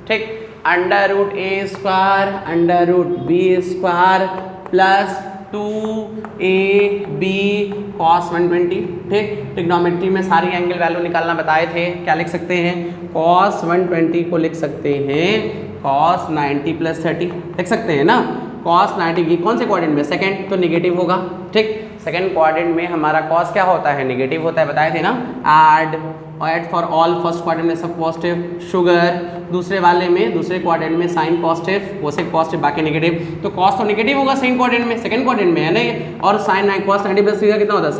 ठीक, under root A square under root B square plus 2AB cos 120। ठीक, ट्रिग्नोमेट्री में सारी एंगल वैल्यू निकालना बताए थे, क्या लिख सकते हैं, cos 120 को लिख सकते हैं cos 90 + 30, लिख सकते हैं ना। cos 90 की कौन से क्वाड्रेंट में, सेकंड, तो निगेटिव होगा। ठीक, सेकंड क्वाड्रेंट में हमारा cos क्या होता है, निगेटिव होता है, बताए थे ना। Add for all, first quadrant में सब पॉजिटिव, शुगर, दूसरे वाले में, दूसरे क्वाड्रेंट में साइन पॉजिटिव, वो सिर्फ पॉजिटिव बाकी नेगेटिव, तो cos तो नेगेटिव होगा सेकंड क्वाड्रेंट में, सेकंड क्वाड्रेंट में है ना ये। और साइन cos 90 + 3 कितना होता है,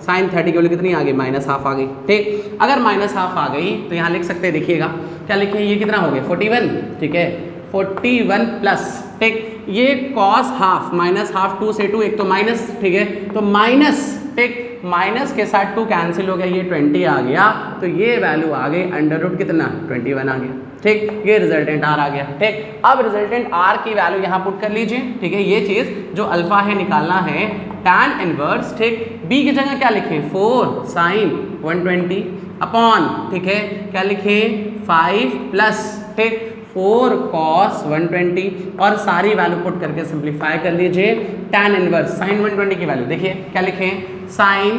साइन 30 की वैल्यू कितनी आ गई, -½ आ गई। ठीक, अगर -½ आ गई तो यहाँ लिख सकते हैं, देखिएगा क्या लिखे, ये कितना हो गया 41। ठीक है, 41 प्लस, ठीक, ये cos ½ -½ 2 से 2, एक तो माइनस, ठीक है, तो माइनस, ठीक, माइनस के साथ 2 कैंसिल हो गया, ये 20 आ गया, तो ये वैल्यू आ गई √ कितना, 21 आ गया। ठीक, ये रिजल्टेंट R आ गया। ठीक, अब रिजल्टेंट R की वैल्यू यहाँ पुट कर लीजिए। ठीक है, ये चीज़ जो अल्फा है निकालना है, tan इनवर्स, ठीक, B की जगह क्या लिखें, 4 sin 120 अपॉन, ठीक है, क्या लिखें, 5 प्लस, ठीक, 4 cos 120, और सारी वैल्यू पुट करके सिंप्लीफाई कर लीजिए। tan इनवर्स sin 120 की वैल्यू देखिए क्या लिखें, sin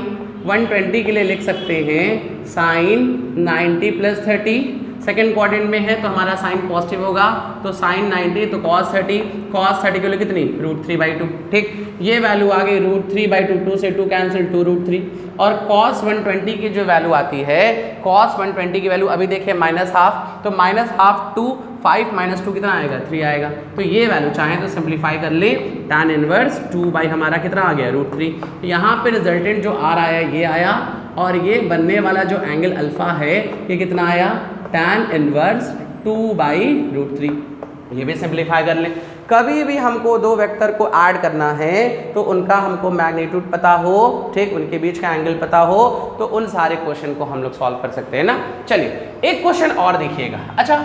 120 के लिए लिख सकते हैं sin 90 + 30, सेकेंड क्वाड्रेंट में है तो हमारा साइन पॉजिटिव होगा, तो sin 90 तो cos 30 के लिए कितनी, √3/2। ठीक, ये वैल्यू आ गई √3/2, 2 से 2 कैंसिल, 2 √3, और cos 120 की जो वैल्यू आती है, cos 120 की वैल्यू अभी देखिए -½ तो -½ 2, 5 - 2 कितना आएगा, 3 आएगा। तो ये वैल्यू चाहें तो सिंप्लीफाई कर ले, tan इनवर्स 2 हमारा कितना आ गया, √3। यहाँ पे रिजल्टेंट जो R आया ये आया, और ये बनने वाला जो एंगल अल्फा है ये कितना आया, tan इनवर्स 2/√3। ये भी सिंप्लीफाई कर लें। कभी भी हमको दो वेक्टर को ऐड करना है तो उनका हमको मैग्नीट्यूड पता हो, ठीक, उनके बीच का एंगल पता हो, तो उन सारे क्वेश्चन को हम लोग सॉल्व कर सकते हैं ना। चलिए एक क्वेश्चन और देखिएगा। अच्छा,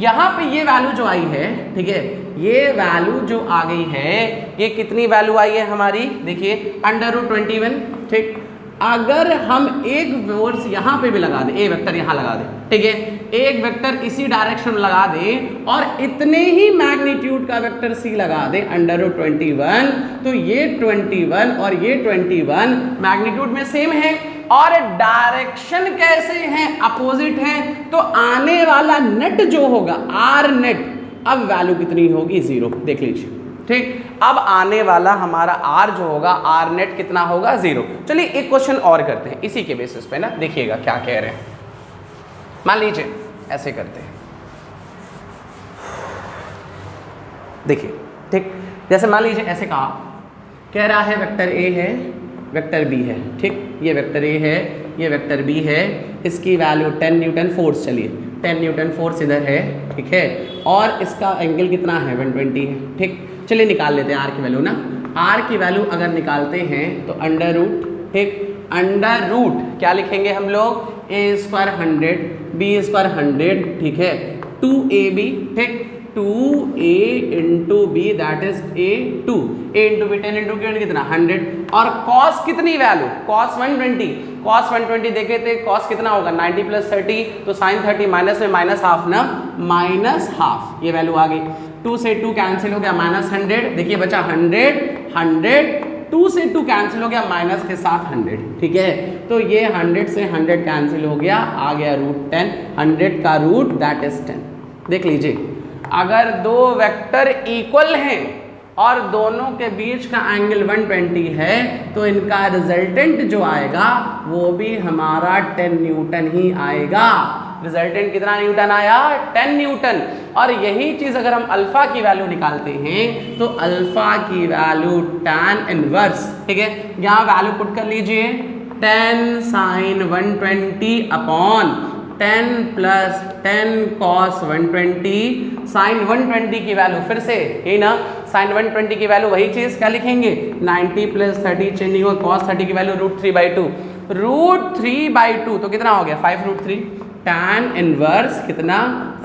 यहाँ पे ये वैल्यू जो आई है, ठीक है, ये वैल्यू जो आ गई है, ये कितनी वैल्यू आई है हमारी, देखिए √21। ठीक, अगर हम एक फोर्स यहाँ पे भी लगा दें, ए वेक्टर यहाँ लगा दें, ठीक है, एक वेक्टर इसी डायरेक्शन में लगा दें और इतने ही मैग्नीट्यूड का वेक्टर सी लगा दें √21, तो ये 21 और ये 21 मैग्नीट्यूड में सेम है और डायरेक्शन कैसे हैं, अपोजिट हैं, तो आने वाला नेट जो होगा R नेट, अब वैल्यू कितनी होगी, 0। देख लीजिए। ठीक, अब आने वाला हमारा R जो होगा, R नेट कितना होगा, 0। चलिए एक क्वेश्चन और करते हैं इसी के बेसिस पे ना, देखिएगा क्या कह रहे हैं। मान लीजिए ऐसे करते हैं, देखिए, ठीक, जैसे मान लीजिए ऐसे कहा, कह रहा है वेक्टर A है, वेक्टर B है, ठीक, ये वेक्टर A है, ये वेक्टर B है, इसकी वैल्यू 10 न्यूटन फोर्स, चलिए 10 न्यूटन फोर्स इधर है, ठीक है, और इसका एंगल कितना है, 120 है। ठीक, चलिए निकाल लेते हैं R की वैल्यू ना। R की वैल्यू अगर निकालते हैं तो √, ठीक, √ क्या लिखेंगे हम लोग, A² 100, B² 100, ठीक है, 2AB, ठीक, 2A × B that is A2, A × B 10 × Q कितना 100, और cos कितनी वैल्यू, cos 120 देखे थे, cos कितना होगा 90 + 30, तो sin 30 माइनस में -½ ना, -½ ये वैल्यू आ गई। 2 से 2 कैंसिल हो गया, -100, देखिए बचा 100, 2 से 2 कैंसिल हो गया, माइनस के साथ 100, ठीक है, तो ये 100 से 100 कैंसिल हो गया, आ गया √10, 100 का रूट दैट इज 10। देख लीजिए, अगर दो वेक्टर इक्वल हैं और दोनों के बीच का एंगल 120 है तो इनका रिजल्टेंट जो आएगा वो भी हमारा 10 न्यूटन ही आएगा। रिजल्टेंट कितना न्यूटन आया, 10 न्यूटन। और यही चीज अगर हम अल्फा की वैल्यू निकालते हैं तो अल्फा की वैल्यू tan इनवर्स, ठीक है, यहाँ वैल्यू पुट कर लीजिए, 10 sin 120 अपॉन 10 + 10 cos 120, sin 120 की वैल्यू फिर से यही ना, sin 120 की वैल्यू वही चीज, क्या लिखेंगे 90 + 30 चेंज नहीं हुआ, cos 30 की वैल्यू √3/2, √3/2 तो कितना हो गया 5√3, tan इनवर्स कितना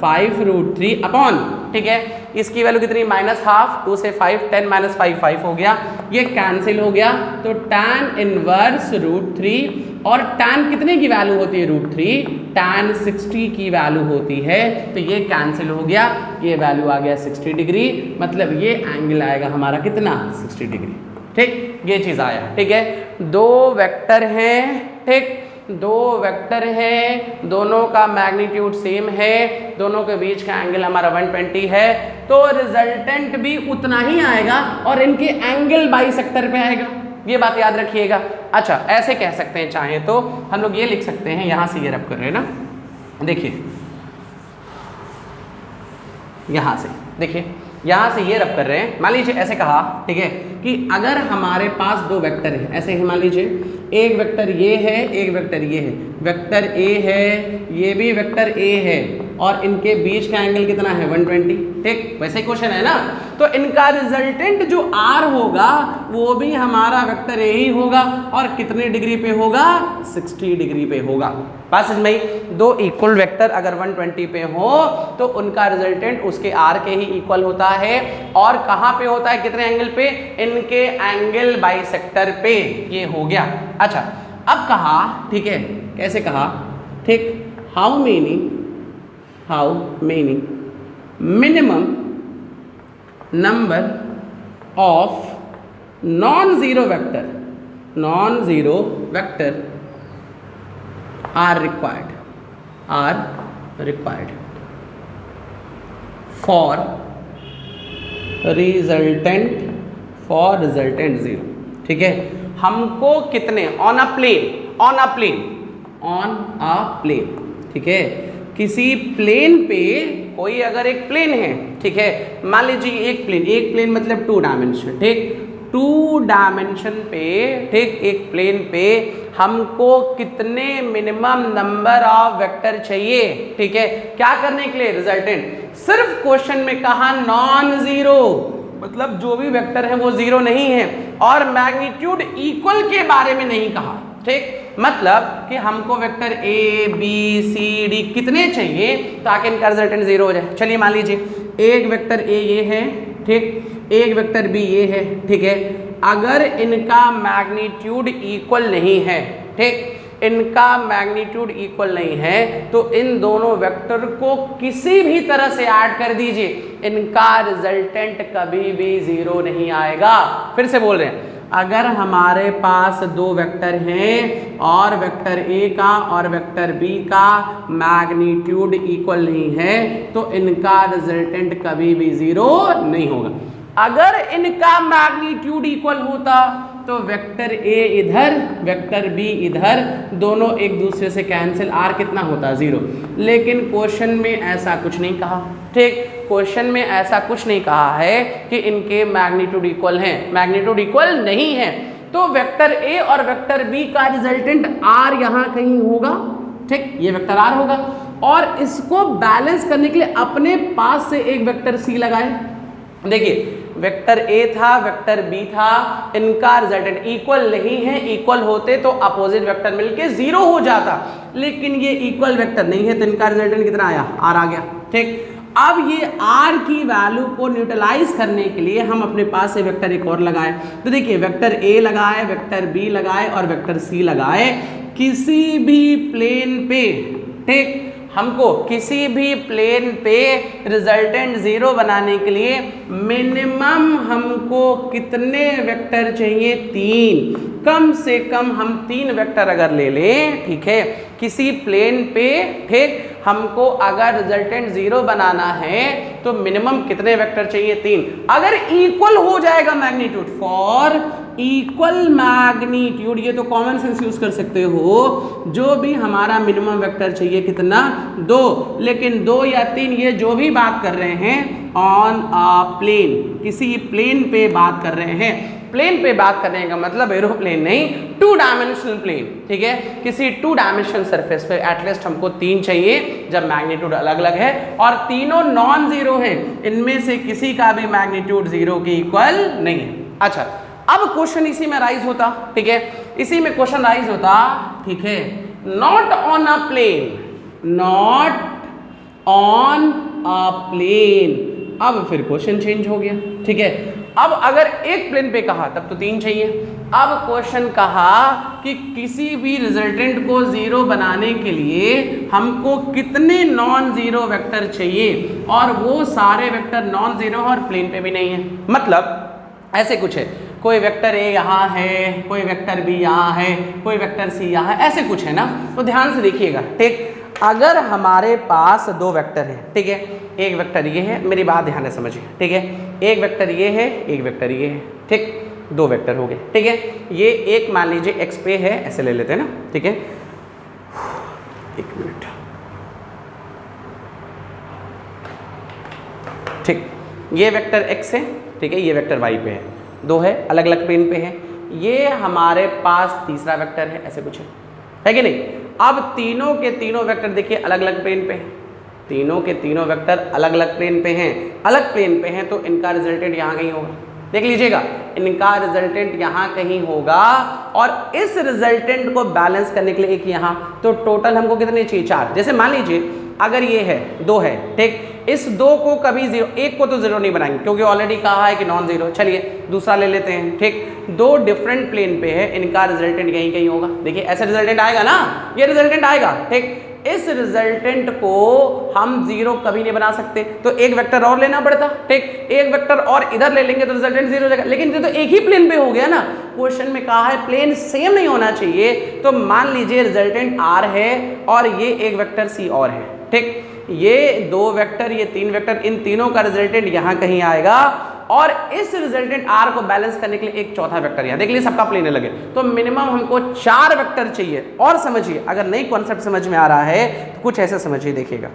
5√3 अपॉन, ठीक है, इसकी वैल्यू कितनी -½ 2 से 5, 10 - 5 5 हो गया, ये कैंसिल हो गया, तो tan इनवर्स √3, और tan कितने की वैल्यू होती है √3, tan 60 की वैल्यू होती है, तो ये कैंसिल हो गया, ये वैल्यू आ गया 60 डिग्री, मतलब ये एंगल आएगा हमारा कितना 60 डिग्री। ठीक, ये चीज आया। ठीक है, दो वेक्टर हैं, ठीक, दो वेक्टर हैं, दोनों का मैग्नीट्यूड सेम है, दोनों के बीच का एंगल हमारा 120 है, तो रिजल्टेंट भी उतना ही आएगा और इनके एंगल बाइसेक्टर पे आएगा। ये बात याद रखिएगा। अच्छा, ऐसे कह सकते हैं, चाहे तो हम लोग ये लिख सकते हैं, यहां से ये रब कर रहे हैं ना, देखिए यहां से, देखिए यहां से ये रब कर रहे हैं। मान लीजिए ऐसे कहा, ठीक है, कि अगर हमारे पास दो वेक्टर है, ऐसे ही मान लीजिए एक वेक्टर ये है, एक वेक्टर ये है, वेक्टर ए है, ये भी वेक्टर ए है, और इनके बीच का एंगल कितना है 120। ठीक, वैसे ही क्वेश्चन है ना, तो इनका रिजल्टेंट जो आर होगा वो भी हमारा वेक्टर ए ही होगा, और कितने डिग्री पे होगा, 60 डिग्री पे होगा। बस इसमें दो इक्वल वेक्टर अगर 120 पे हो तो उनका रिजल्टेंट उसके आर के ही इक्वल होता है, और कहाँ पे होता है, कितने एंगल पे, इनके एंगल बाइसेक्टर पे। ये हो गया। अच्छा, अब कहा, ठीक है, कैसे कहा, ठीक, how many minimum number of non zero vector are required for resultant 0। ठीक है, हमको कितने ऑन अ प्लेन, ठीक है, किसी प्लेन पे, कोई अगर एक प्लेन है, ठीक है, मान लीजिए एक प्लेन मतलब 2 डायमेंशन, ठीक, 2 डायमेंशन पे, ठीक, एक प्लेन पे हमको कितने मिनिमम नंबर ऑफ वेक्टर चाहिए। ठीक है, क्या करने के लिए, रिजल्टेंट। सिर्फ क्वेश्चन में कहा नॉन जीरो, मतलब जो भी वेक्टर है वो जीरो नहीं है, और मैग्नीट्यूड इक्वल के बारे में नहीं कहा। ठीक, मतलब कि हमको vector a b c d कितने चाहिए ताकि इनका रिजल्टेंट जीरो हो जाए। चलिए मान लीजिए एक वेक्टर ए ये है, ठीक, एक वेक्टर बी ये है, ठीक है, अगर इनका मैग्नीट्यूड इक्वल नहीं है, ठीक, इनका मैग्नीट्यूड इक्वल नहीं है, तो इन दोनों वेक्टर को किसी भी तरह से ऐड कर दीजिए, इनका रिजल्टेंट कभी भी जीरो नहीं आएगा। फिर से बोल रहे हैं, अगर हमारे पास दो वेक्टर हैं और वेक्टर ए का और वेक्टर बी का मैग्नीट्यूड इक्वल नहीं है, तो इनका रिजल्टेंट कभी भी जीरो नहीं होगा। अगर इनका मैग्नीट्यूड इक्वल होता तो वेक्टर ए इधर, वेक्टर बी इधर, दोनों एक दूसरे से कैंसिल, आर कितना होता, जीरो। लेकिन क्वेश्चन में ऐसा कुछ नहीं कहा। ठीक, क्वेश्चन में ऐसा कुछ नहीं कहा है कि इनके मैग्नीट्यूड इक्वल हैं, मैग्नीट्यूड इक्वल नहीं है, तो वेक्टर ए और वेक्टर बी का रिजल्टेंट आर यहाँ कहीं होगा। ठीक, ये वेक्टर आर होगा, और इसको बैलेंस करने के लिए अपने पास से एक वेक्टर सी लगाए। देखिए, वेक्टर ए था, वेक्टर बी था, इनका रिजल्टेंट इक्वल नहीं है, इक्वल होते तो अपोजिट वेक्टर मिलके जीरो हो जाता, लेकिन ये इक्वल वेक्टर नहीं है, तो इनका रिजल्टेंट कितना आया, आर आ गया। ठीक, अब ये आर की वैल्यू को न्यूट्रलाइज करने के लिए हम अपने पास से वेक्टर एक और लगाए। तो देखिए, वेक्टर ए लगाए, वेक्टर बी लगाए और वेक्टर सी लगाए, किसी भी प्लेन पे, ठीक, हमको किसी भी प्लेन पे रिजल्टेंट जीरो बनाने के लिए मिनिमम हमको कितने वेक्टर चाहिए, 3, कम से कम हम 3 वेक्टर अगर ले लें, ठीक है, किसी प्लेन पे, ठीक, हमको अगर रिजल्टेंट जीरो बनाना है तो मिनिमम कितने वेक्टर चाहिए, 3। अगर इक्वल हो जाएगा मैग्नीट्यूड, फॉर इक्वल मैग्नीट्यूड, ये तो कॉमन सेंस यूज कर सकते हो, जो भी हमारा मिनिमम वेक्टर चाहिए कितना, 2, लेकिन 2 या 3 ये जो भी बात कर रहे हैं ऑन अ प्लेन, किसी प्लेन पे बात कर रहे हैं। प्लेन पे बात करने का मतलब एरोप्लेन नहीं, 2 डायमेंशनल प्लेन। ठीक है, किसी 2 डायमेंशनल सरफेस पे एटलीस्ट हमको 3 चाहिए जब मैग्नीट्यूड अलग अलग है और तीनों नॉन जीरो है, इनमें से किसी का भी मैग्नीट्यूड जीरो के इक्वल नहीं है। अच्छा, अब क्वेश्चन इसी में राइज होता, ठीक है, इसी में क्वेश्चन राइज होता, ठीक है, not on a plane, not on a plane. अब फिर क्वेश्चन चेंज हो गया। ठीक है, अब अगर एक प्लेन पे कहा तब तो 3 चाहिए। अब क्वेश्चन कहा कि किसी भी रिजल्टेंट को जीरो बनाने के लिए हमको कितने नॉन जीरो वेक्टर चाहिए, और वो सारे वेक्टर नॉन जीरो और प्लेन पे भी नहीं है। मतलब ऐसे कुछ है, कोई वेक्टर ए यहाँ है, कोई वेक्टर बी यहाँ है, कोई वेक्टर सी यहाँ है, ऐसे कुछ है ना। तो ध्यान से देखिएगा, ठीक। अगर हमारे पास दो वेक्टर हैं, ठीक है, एक वेक्टर ये है, मेरी बात ध्यान से समझिए, ठीक है, एक वेक्टर ये है, एक वेक्टर ये है, ठीक, दो वेक्टर हो गए, ठीक है। ये एक मान लीजिए एक्स पे है, ऐसे ले लेते हैं ना, ठीक है, एक मिनट, ठीक, ये वेक्टर एक्स है, ठीक है, ये वेक्टर वाई पे है, दो है, अलग अलग प्लेन पे है। ये हमारे पास तीसरा वेक्टर है, ऐसे कुछ है कि नहीं। अब तीनों के तीनों वेक्टर देखिए अलग अलग प्लेन पे हैं, तीनों के तीनों वेक्टर अलग अलग प्लेन पे हैं, अलग प्लेन पे हैं, तो इनका रिजल्टेंट यहाँ कहीं होगा, देख लीजिएगा, इनका रिजल्टेंट यहाँ कहीं होगा। और इस रिजल्टेंट को बैलेंस करने के लिए एक यहाँ, तो टोटल हमको कितने चाहिए, चार। जैसे मान लीजिए अगर ये है, दो है, ठीक, इस दो को कभी जीरो, एक को तो जीरो नहीं बनाएंगे क्योंकि ऑलरेडी कहा है कि नॉन जीरो। चलिए दूसरा ले लेते हैं, ठीक, दो डिफरेंट प्लेन पे है, इनका रिजल्टेंट यहीं कहीं होगा। देखिए ऐसे रिजल्टेंट आएगा ना, ये रिजल्टेंट आएगा, ठीक। इस रिजल्टेंट को हम जीरो कभी नहीं बना सकते, तो एक वेक्टर और लेना पड़ता, ठीक, एक वेक्टर और इधर ले लेंगे तो रिजल्टेंट जीरो हो जाएगा। लेकिन ये तो एक ही प्लेन पे हो गया ना, क्वेश्चन में कहा है प्लेन सेम नहीं होना चाहिए। तो मान लीजिए रिजल्टेंट आर है और ये एक वेक्टर सी और है, ठीक, ये दो वेक्टर, ये तीन वेक्टर, इन तीनों का रिजल्टेंट यहाँ कहीं आएगा। और इस रिजल्टेंट आर को बैलेंस करने के लिए एक चौथा वेक्टर यहाँ, देख लीजिए सबका प्लेन अलग है, तो मिनिमम हमको चार वेक्टर चाहिए। और समझिए, अगर नई कॉन्सेप्ट समझ में आ रहा है तो कुछ ऐसे समझिए, देखिएगा,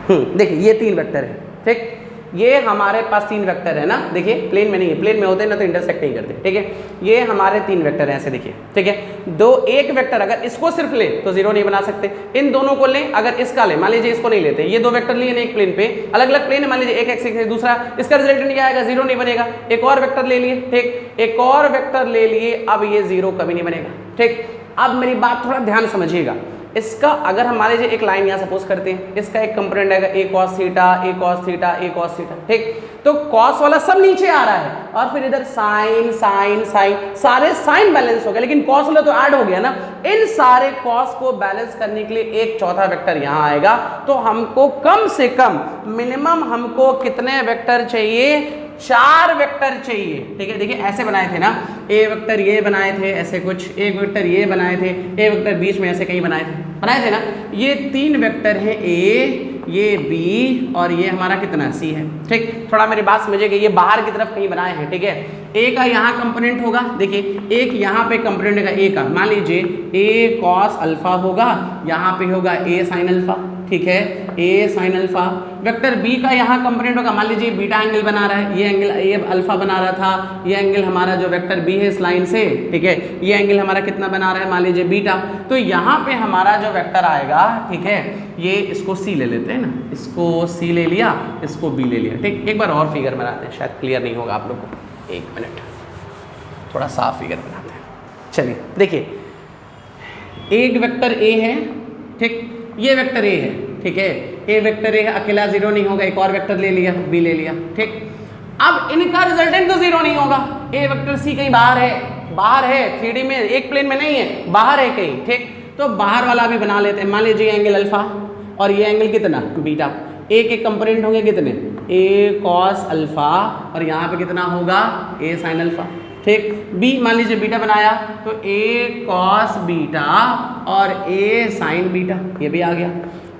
देखिए ये तीन वेक्टर है, ठीक, ये हमारे पास तीन वेक्टर है ना, देखिए प्लेन में नहीं है, प्लेन में होते ना तो इंटरसेक्ट नहीं करते, ठीक है। ये हमारे तीन वेक्टर हैं, ऐसे देखिए, ठीक है। दो एक वेक्टर अगर इसको सिर्फ ले तो जीरो नहीं बना सकते, इन दोनों को लें, अगर इसका ले, मान लीजिए इसको नहीं लेते, ये दो वेक्टर लिए एक प्लेन पे, अलग अलग प्लेन है, मान लीजिए एक एक्स एक दूसरा, इसका रिजल्टेंट क्या आएगा, जीरो नहीं बनेगा। एक और वेक्टर ले लिए, ठीक, एक और वेक्टर ले लिए, अब ये जीरो कभी नहीं बनेगा, ठीक। अब मेरी बात थोड़ा ध्यान समझिएगा, इसका अगर हम मान लीजिए एक लाइन यहाँ सपोज करते हैं, इसका एक कंपोनेंट आएगा ए कॉस थीटा, ए कॉस थीटा, ए कॉस थीटा, ठीक, तो कॉस वाला सब नीचे आ रहा है और फिर इधर साइन साइन साइन, सारे साइन बैलेंस हो गए, लेकिन कॉस वाला तो ऐड हो गया ना। इन सारे कॉस को बैलेंस करने के लिए एक चौथा वेक्टर यहाँ आएगा। तो हमको कम से कम मिनिमम हमको कितने वेक्टर चाहिए, चार वेक्टर चाहिए, ठीक है। देखिए ऐसे बनाए थे ना, ए वेक्टर ये बनाए थे ऐसे कुछ, एक वेक्टर ये बनाए थे, ए वेक्टर बीच में ऐसे कहीं बनाए थे ना। ये तीन वेक्टर है, ए, ये बी और ये हमारा कितना सी है, ठीक। थोड़ा मेरी बात समझिएगा, ये बाहर की तरफ कहीं बनाए हैं, ठीक है। ए का यहाँ कंपोनेंट होगा, देखिए एक यहाँ पे कंपोनेंट होगा ए का, मान लीजिए ए कॉस अल्फा होगा, यहाँ पे होगा ए साइन अल्फा, ठीक है, ए साइन अल्फा। वेक्टर बी का यहाँ कंपोनेंट होगा, मान लीजिए बीटा एंगल बना रहा है, ये एंगल ए अल्फा बना रहा था, ये एंगल हमारा जो वेक्टर बी है इस लाइन से, ठीक है, ये एंगल हमारा कितना बना रहा है, मान लीजिए बीटा। तो यहाँ पे हमारा जो वेक्टर आएगा, ठीक है, ये इसको सी ले लेते हैं ना, इसको सी ले लिया, इसको बी ले लिया, ठीक। एक बार और फिगर बनाते हैं, शायद क्लियर नहीं होगा आप लोग को, एक मिनट, थोड़ा साफ फिगर बनाते हैं। चलिए देखिए, एक वेक्टर ए है, ठीक, ये वेक्टर ए है, ठीक है, ए वेक्टर ए है, अकेला जीरो नहीं होगा, एक और वेक्टर ले लिया, बी ले लिया, ठीक। अब इनका रिजल्टेंट तो जीरो नहीं होगा, ए वेक्टर सी कहीं बाहर है 3D में, एक प्लेन में नहीं है, बाहर है कहीं, ठीक। तो बाहर वाला भी बना लेते हैं, मान लीजिए एंगल अल्फा और ये एंगल कितना, बीटा। ए के कंपोनेंट होंगे कितने, ए कॉस अल्फा और यहाँ पे कितना होगा, ए साइन अल्फा, ठीक। बी मान लीजिए बीटा बनाया, तो ए कॉस बीटा और ए साइन बीटा, ये भी आ गया।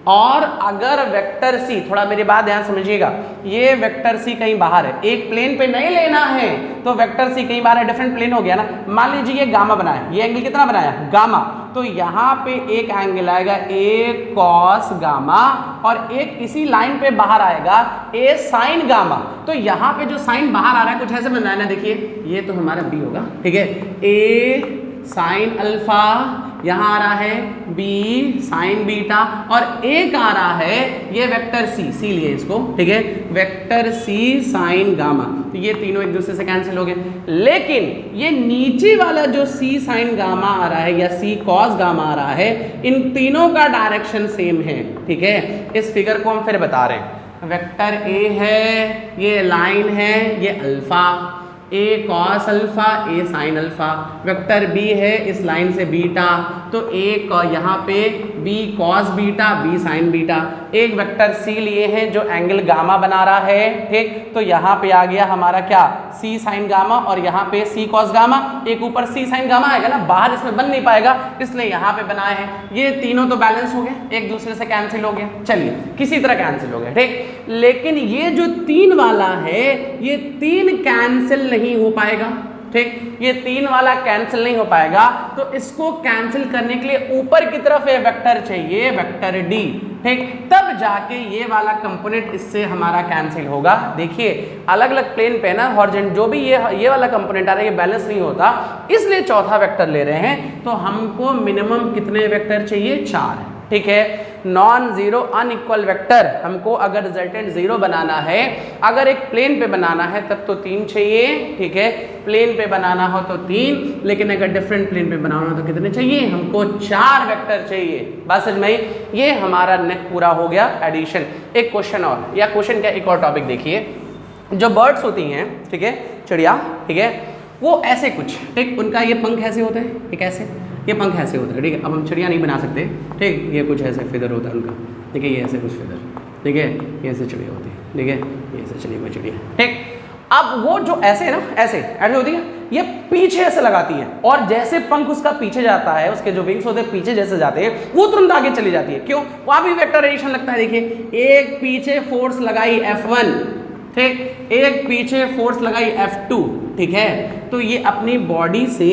और अगर वेक्टर सी, थोड़ा मेरी बात ध्यान समझिएगा, ये वेक्टर सी कहीं बाहर है, एक प्लेन पे नहीं लेना है, तो वेक्टर सी कहीं बाहर है, डिफरेंट प्लेन हो गया ना। मान लीजिए ये गामा बनाया, ये एंगल कितना बनाया, गामा, तो यहाँ पे एक एंगल आएगा ए कॉस गामा और एक इसी लाइन पे बाहर आएगा ए साइन गामा। तो यहाँ पे जो साइन बाहर आ रहा है कुछ ऐसे बन रहा है ना, देखिए ये तो हमारा बी होगा, ठीक है, ए साइन अल्फा यहाँ आ रहा है, बी साइन बीटा और एक आ रहा है ये वेक्टर सी लिए इसको, ठीक है, वेक्टर सी साइन गामा। तो ये तीनों एक दूसरे से कैंसिल हो गए, लेकिन ये नीचे वाला जो सी साइन गामा आ रहा है या सी कॉस गामा आ रहा है, इन तीनों का डायरेक्शन सेम है, ठीक है। इस फिगर को हम फिर बता रहे हैं, वेक्टर ए है, ये लाइन है, ये alpha, a cos alpha a sine alpha, vector b है इस लाइन से बीटा, तो ए यहाँ पे b cos beta b sine beta. एक वेक्टर सी लिए हैं जो एंगल गामा बना रहा है, ठीक, तो यहाँ पे आ गया हमारा क्या सी साइन गामा और यहाँ पे सी कॉस गामा, एक ऊपर सी साइन गामा आएगा ना, बाहर इसमें बन नहीं पाएगा इसलिए यहाँ पे बनाए हैं। ये तीनों तो बैलेंस हो गए, एक दूसरे से कैंसिल हो गया, चलिए किसी तरह कैंसिल हो गया, ठीक। लेकिन ये जो 3 वाला है ये 3 कैंसिल नहीं हो पाएगा, ठीक, ये 3 वाला कैंसिल नहीं हो पाएगा, तो इसको कैंसिल करने के लिए ऊपर की तरफ एक वेक्टर चाहिए, वेक्टर डी, ठीक, तब जाके ये वाला कंपोनेंट इससे हमारा कैंसिल होगा। देखिए अलग अलग प्लेन पे ना हॉरिजॉन्टल जो भी ये वाला कंपोनेंट आ रहा है ये बैलेंस नहीं होता, इसलिए चौथा वेक्टर ले रहे हैं। तो हमको मिनिमम कितने वेक्टर चाहिए, 4, ठीक है। नॉन जीरो अनइक्वल वेक्टर हमको अगर रिजल्टेंट 0 बनाना है, अगर एक प्लेन पे बनाना है तब तो 3 चाहिए, ठीक है, प्लेन पे बनाना हो तो 3, लेकिन अगर डिफरेंट प्लेन पे बनाना हो तो कितने चाहिए, हमको 4 वेक्टर चाहिए। बस समझ में, ये हमारा नेक पूरा हो गया एडिशन। एक क्वेश्चन और, या क्वेश्चन क्या, एक और टॉपिक देखिए। जो बर्ड्स होती हैं, ठीक है, चिड़िया, ठीक है, वो ऐसे कुछ, ठीक, उनका ये पंख ऐसे होते हैं, ठीक, ऐसे ये पंख ऐसे होता है, ठीक है। अब हम चिड़िया नहीं बना सकते, ठीक, ये कुछ ऐसे फिदर होता है उनका, ठीक है, ये ऐसे कुछ फिदर, ठीक है, ये ऐसे चिड़िया होती है, ठीक है, ये ऐसे चली हुई चिड़िया, ठीक। अब वो जो ऐसे है ना, ऐसे होती है, ये पीछे ऐसे लगाती है और जैसे पंख उसका पीछे जाता है, उसके जो विंग्स होते हैं पीछे जैसे जाते हैं, वो तुरंत आगे चली जाती है। क्यों, वहां भी वेक्टर एडिशन लगता है। देखिए एक पीछे फोर्स लगाई F1, ठीक, एक पीछे फोर्स लगाई F2, ठीक है, तो ये अपनी बॉडी से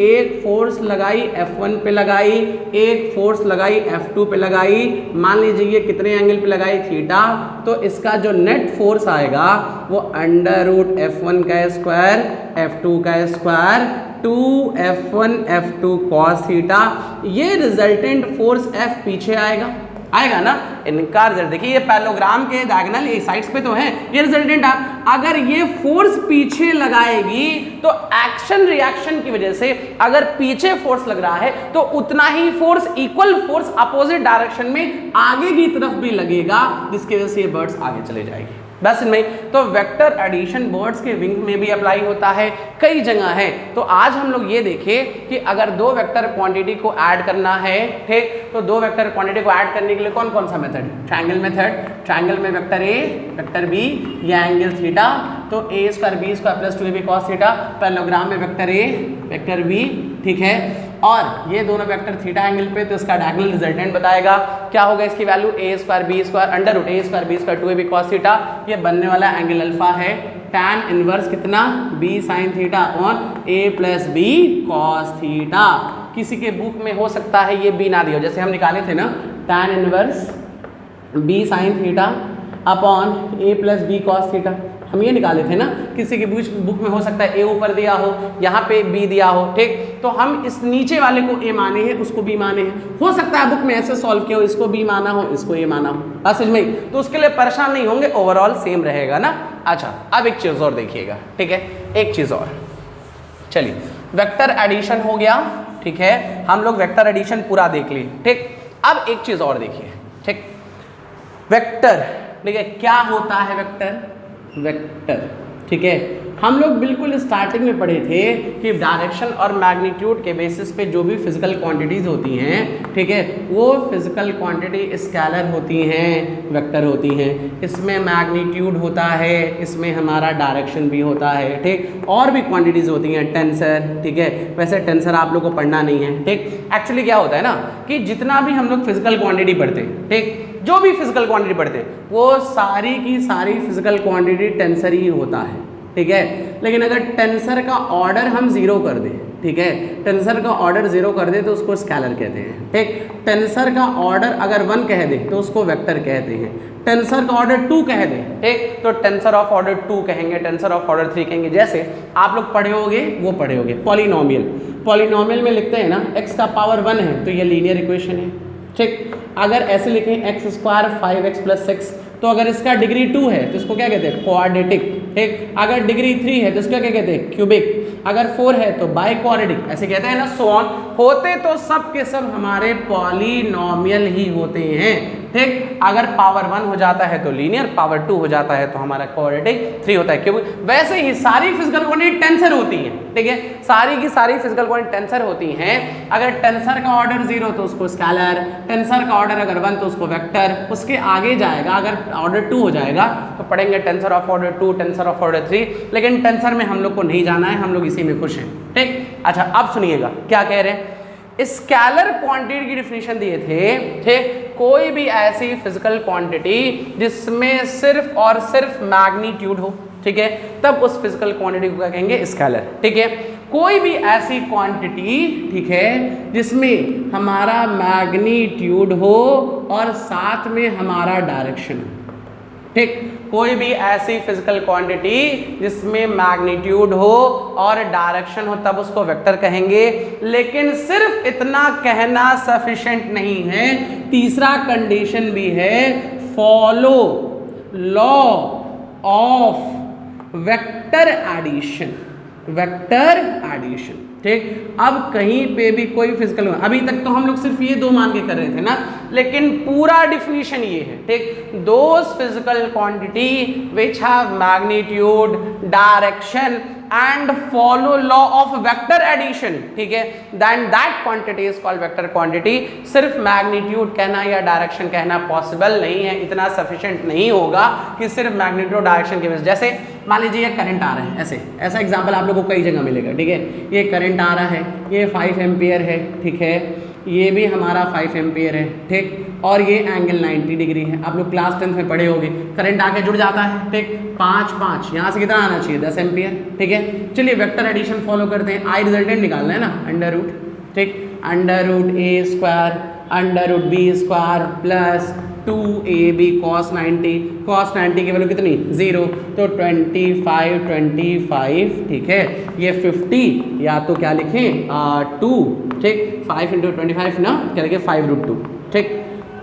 एक फोर्स लगाई F1 पे लगाई, एक फोर्स लगाई F2 पे लगाई, मान लीजिए ये कितने एंगल पे लगाई, थीटा, तो इसका जो नेट फोर्स आएगा वो √F1 का स्क्वायर F2 का square 2F1 F2 cos theta, ये रिजल्टेंट फोर्स F पीछे आएगा ना। इनका रिजल्ट देखिए, ये पैरेललोग्राम के डायगोनल ये साइड्स पे तो है, ये रिजल्टेंट अगर ये फोर्स पीछे लगाएगी तो एक्शन रिएक्शन की वजह से अगर पीछे फोर्स लग रहा है तो उतना ही force, equal force opposite direction में आगे की तरफ भी लगेगा, जिसकी वजह से ये बर्ड्स आगे चले जाएगी। बस इनमें तो वेक्टर एडिशन बर्ड्स के विंग में भी अप्लाई होता है, कई जगह है। तो आज हम लोग ये देखें कि अगर 2 वेक्टर क्वांटिटी को ऐड करना है, ठीक, तो 2 वेक्टर क्वांटिटी को ऐड करने के लिए कौन कौन सा मेथड, ट्रायंगल मेथड, ट्रायंगल में वेक्टर ए वेक्टर बी या एंगल थीटा, तो a² b² + 2ab cos theta, parallelogram में वेक्टर ए वेक्टर बी, ठीक है, और ये दोनों वेक्टर थीटा एंगल पे, तो इसका डायगोनल रिजल्टेंट बताएगा क्या होगा, इसकी value a² b² √a² b² 2ab cos theta, ये बनने वाला एंगल अल्फा है, tan इनवर्स कितना b sin theta on a + b cos theta. किसी के बुक में हो सकता है ये b ना दिया, जैसे हम निकाले थे ना tan inverse b sin theta upon a + b cos theta, हम ये निकाले थे ना। किसी के बुक में हो सकता है a ऊपर दिया हो, यहाँ पे b दिया हो, ठीक, तो हम इस नीचे वाले को a माने हैं, उसको b माने हैं। हो सकता है बुक में ऐसे सॉल्व किया हो, इसको b माना हो, इसको a माना हो, बात समझ में, तो उसके लिए परेशान नहीं होंगे, ओवरऑल सेम रहेगा ना। अच्छा, अब एक चीज़ और देखिएगा, ठीक है, एक चीज़ और, चलिए वेक्टर एडिशन हो गया, ठीक है, हम लोग वेक्टर एडिशन पूरा देख लिए, ठीक। अब एक चीज़ और देखिए, ठीक, वेक्टर, ठीक है, क्या होता है वेक्टर, ठीक है, हम लोग बिल्कुल स्टार्टिंग में पढ़े थे कि डायरेक्शन और मैग्नीट्यूड के बेसिस पे जो भी फिजिकल क्वांटिटीज़ होती हैं, ठीक है, वो फिजिकल क्वांटिटी स्केलर होती हैं, वेक्टर होती हैं। इसमें मैग्नीट्यूड होता है, इसमें हमारा डायरेक्शन भी होता है, ठीक, और भी क्वांटिटीज़ होती हैं, टेंसर, ठीक है, वैसे टेंसर आप लोग को पढ़ना नहीं है, ठीक। एक्चुअली क्या होता है ना कि जितना भी हम लोग फिजिकल क्वांटिटी पढ़ते हैं, ठीक, जो भी फिजिकल क्वांटिटी पढ़ते हैं वो सारी की सारी फिजिकल क्वांटिटी टेंसर ही होता है, ठीक है। लेकिन अगर टेंसर का ऑर्डर हम 0 कर दें, ठीक है, टेंसर का ऑर्डर 0 कर दें तो उसको स्केलर कहते हैं, ठीक। टेंसर का ऑर्डर अगर 1 कह दें तो उसको वेक्टर कहते हैं। टेंसर का ऑर्डर 2 कह दें, ठीक, तो टेंसर ऑफ ऑर्डर 2 कहेंगे, टेंसर ऑफ ऑर्डर 3 कहेंगे। जैसे आप लोग पढ़े होगे वो पढ़े होगे पॉलिनोमियल में लिखते हैं ना x का पावर 1 है तो ये लीनियर इक्वेशन है, ठीक। अगर ऐसे लिखें x² 5x + 6, तो अगर इसका डिग्री 2 है तो इसको क्या कहते हैं, क्वाड्रेटिक, ठीक। अगर डिग्री 3 है तो इसका क्या कहते हैं, क्यूबिक। अगर 4 है तो बाई क्वाड्रेटिक, ऐसे कहते हैं ना, सो ऑन। होते तो सब के सब हमारे पॉलिनोमियल ही होते हैं, ठीक। अगर पावर 1 हो जाता है तो लीनियर, पावर 2 हो जाता है तो हमारा क्वाड्रेटिक 3 होता है। क्योंकि वैसे ही सारी फिजिकल क्वांटिटी टेंसर होती हैं, ठीक है, सारी की सारी फिजिकल क्वांटिटी टेंसर होती हैं। अगर टेंसर का ऑर्डर 0 तो उसको स्केलर, टेंसर का ऑर्डर अगर 1 तो उसको वेक्टर, उसके आगे जाएगा अगर ऑर्डर 2 हो जाएगा तो पढ़ेंगे tensor of order 2, tensor of order 3, लेकिन टेंसर में हम लोग को नहीं जाना है, हम लोग इसी में खुश हैं, ठीक। अच्छा अब सुनिएगा क्या कह रहे हैं। स्केलर क्वांटिटी की डिफिनीशन दिए थे, ठीक, कोई भी ऐसी फिजिकल क्वांटिटी जिसमें सिर्फ और सिर्फ मैग्नीट्यूड हो, ठीक है, तब उस फिजिकल क्वांटिटी को क्या कहेंगे, स्केलर, ठीक है। कोई भी ऐसी क्वांटिटी, ठीक है, जिसमें हमारा मैग्नीट्यूड हो और साथ में हमारा डायरेक्शन, ठीक, कोई भी ऐसी फिजिकल क्वांटिटी जिसमें मैग्नीट्यूड हो और डायरेक्शन हो तब उसको वेक्टर कहेंगे। लेकिन सिर्फ इतना कहना सफिशिएंट नहीं है, तीसरा कंडीशन भी है, follow law of vector addition, vector addition, ठीक। अब कहीं पे भी कोई फिजिकल, अभी तक तो हम लोग सिर्फ ये 2 मान के कर रहे थे ना, लेकिन पूरा डिफिनीशन ये है, ठीक, those physical quantity which have magnitude, direction and follow law of vector addition, ठीक है, then that quantity is called vector quantity. सिर्फ मैग्नीट्यूड कहना या डायरेक्शन कहना पॉसिबल नहीं है, इतना सफिशिएंट नहीं होगा कि सिर्फ मैग्नीट्यूड डायरेक्शन के वजह। जैसे मान लीजिए ये करंट आ रहा है, ऐसा एग्जांपल आप लोगों को कई जगह मिलेगा, ठीक है, ये करंट आ रहा है, ये 5 एम्पियर है, ठीक है, ये भी हमारा 5 एम्पियर है, ठीक, और ये एंगल 90 डिग्री है। आप लोग क्लास 10th में पढ़े होंगे, करंट आके जुड़ जाता है, ठीक, 5 यहाँ से कितना आना चाहिए, 10 एम्पियर, ठीक है। चलिए वेक्टर एडिशन फॉलो करते हैं, आई रिजल्टेंट निकालना है ना, अंडर रूट, ठीक, under root A square under root B square plus 2ab cos 90 की वैल्यू कितनी 0, तो 25, ठीक है, ये 50 या तो क्या लिखें 2, ठीक, 5 × 25 ना, क्या लिखें 5√2, ठीक।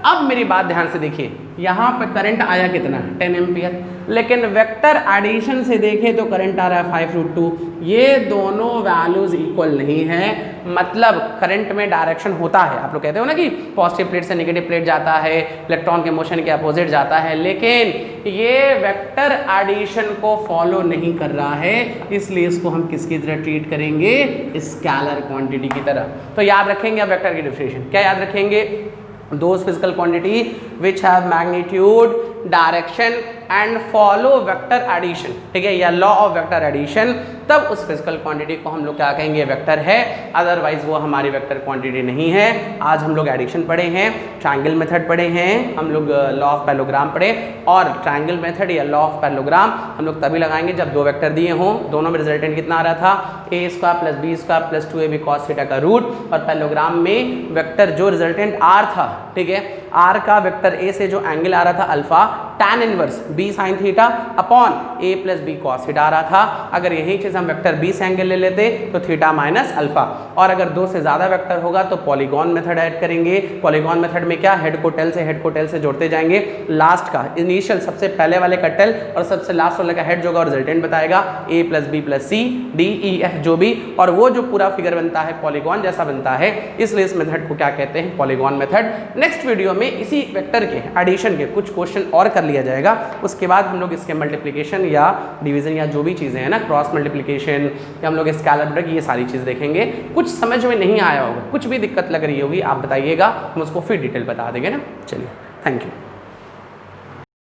अब मेरी बात ध्यान से देखिए, यहाँ पर करंट आया कितना 10 एम्पियर, लेकिन वेक्टर एडिशन से देखें तो करंट आ रहा है 5√2। ये दोनों वैल्यूज इक्वल नहीं है, मतलब करंट में डायरेक्शन होता है, आप लोग कहते हो ना कि पॉजिटिव प्लेट से नेगेटिव प्लेट जाता है, इलेक्ट्रॉन के मोशन के अपोजिट जाता है, लेकिन ये वेक्टर एडिशन को फॉलो नहीं कर रहा है, इसलिए इसको हम किसकी तरह ट्रीट करेंगे, स्केलर क्वांटिटी की तरह। तो याद रखेंगे अब वेक्टर की डिफिनेशन, क्या याद रखेंगे, those physical quantity which have magnitude, direction and follow vector addition, ठीक है, या लॉ ऑफ वेक्टर एडिशन, तब उस फिजिकल क्वांटिटी को हम लोग क्या कहेंगे, वेक्टर है, अदरवाइज वो हमारी वेक्टर क्वांटिटी नहीं है। आज हम लोग एडिशन पढ़े हैं, ट्रायंगल मेथड पढ़े हैं, हम लोग लॉ ऑफ पैरेललोग्राम पढ़े, और ट्रायंगल मेथड या लॉ ऑफ पैरेललोग्राम हम लोग तभी लगाएंगे जब 2 वेक्टर दिए हों, दोनों में रिजल्टेंट कितना आ रहा था, a² + b² + 2ab cos θ का रूट, और पैरेललोग्राम में वेक्टर जो रिजल्टेंट r था, ठीक है, r का वेक्टर a से जो एंगल आ रहा था alpha, tan inverse b sin θ upon a + b cos θ आ रहा था। अगर यही चीज़ हम वेक्टर b से एंगल ले लेते तो थीटा माइनस अल्फा, और अगर 2 से ज़्यादा वेक्टर होगा तो पॉलीगॉन मेथड ऐड करेंगे। पॉलीगॉन मेथड में क्या, हेड को टेल से जोड़ते जाएंगे, लास्ट का इनिशियल सबसे पहले वाले का टेल और सबसे लास्ट वाले का हेड जो होगा रिजल्टेंट बताएगा, a + b + c d e f जो भी, और वो जो पूरा फिगर बनता है पॉलीगॉन जैसा बनता है, इसलिए इस मेथड को क्या कहते हैं, पॉलीगॉन मेथड। नेक्स्ट वीडियो में इसी वेक्टर के एडिशन के कुछ क्वेश्चन और कर लिया जाएगा, उसके बाद हम लोग इसके मल्टीप्लिकेशन या डिवीजन या जो भी चीज़ें हैं ना, क्रॉस मल्टीप्लिकेशन या हम लोग स्केलर प्रोडक्ट, ये सारी चीज़ देखेंगे। कुछ समझ में नहीं आया होगा, कुछ भी दिक्कत लग रही होगी आप बताइएगा, हम उसको फिर डिटेल बता देंगे ना। चलिए, थैंक यू।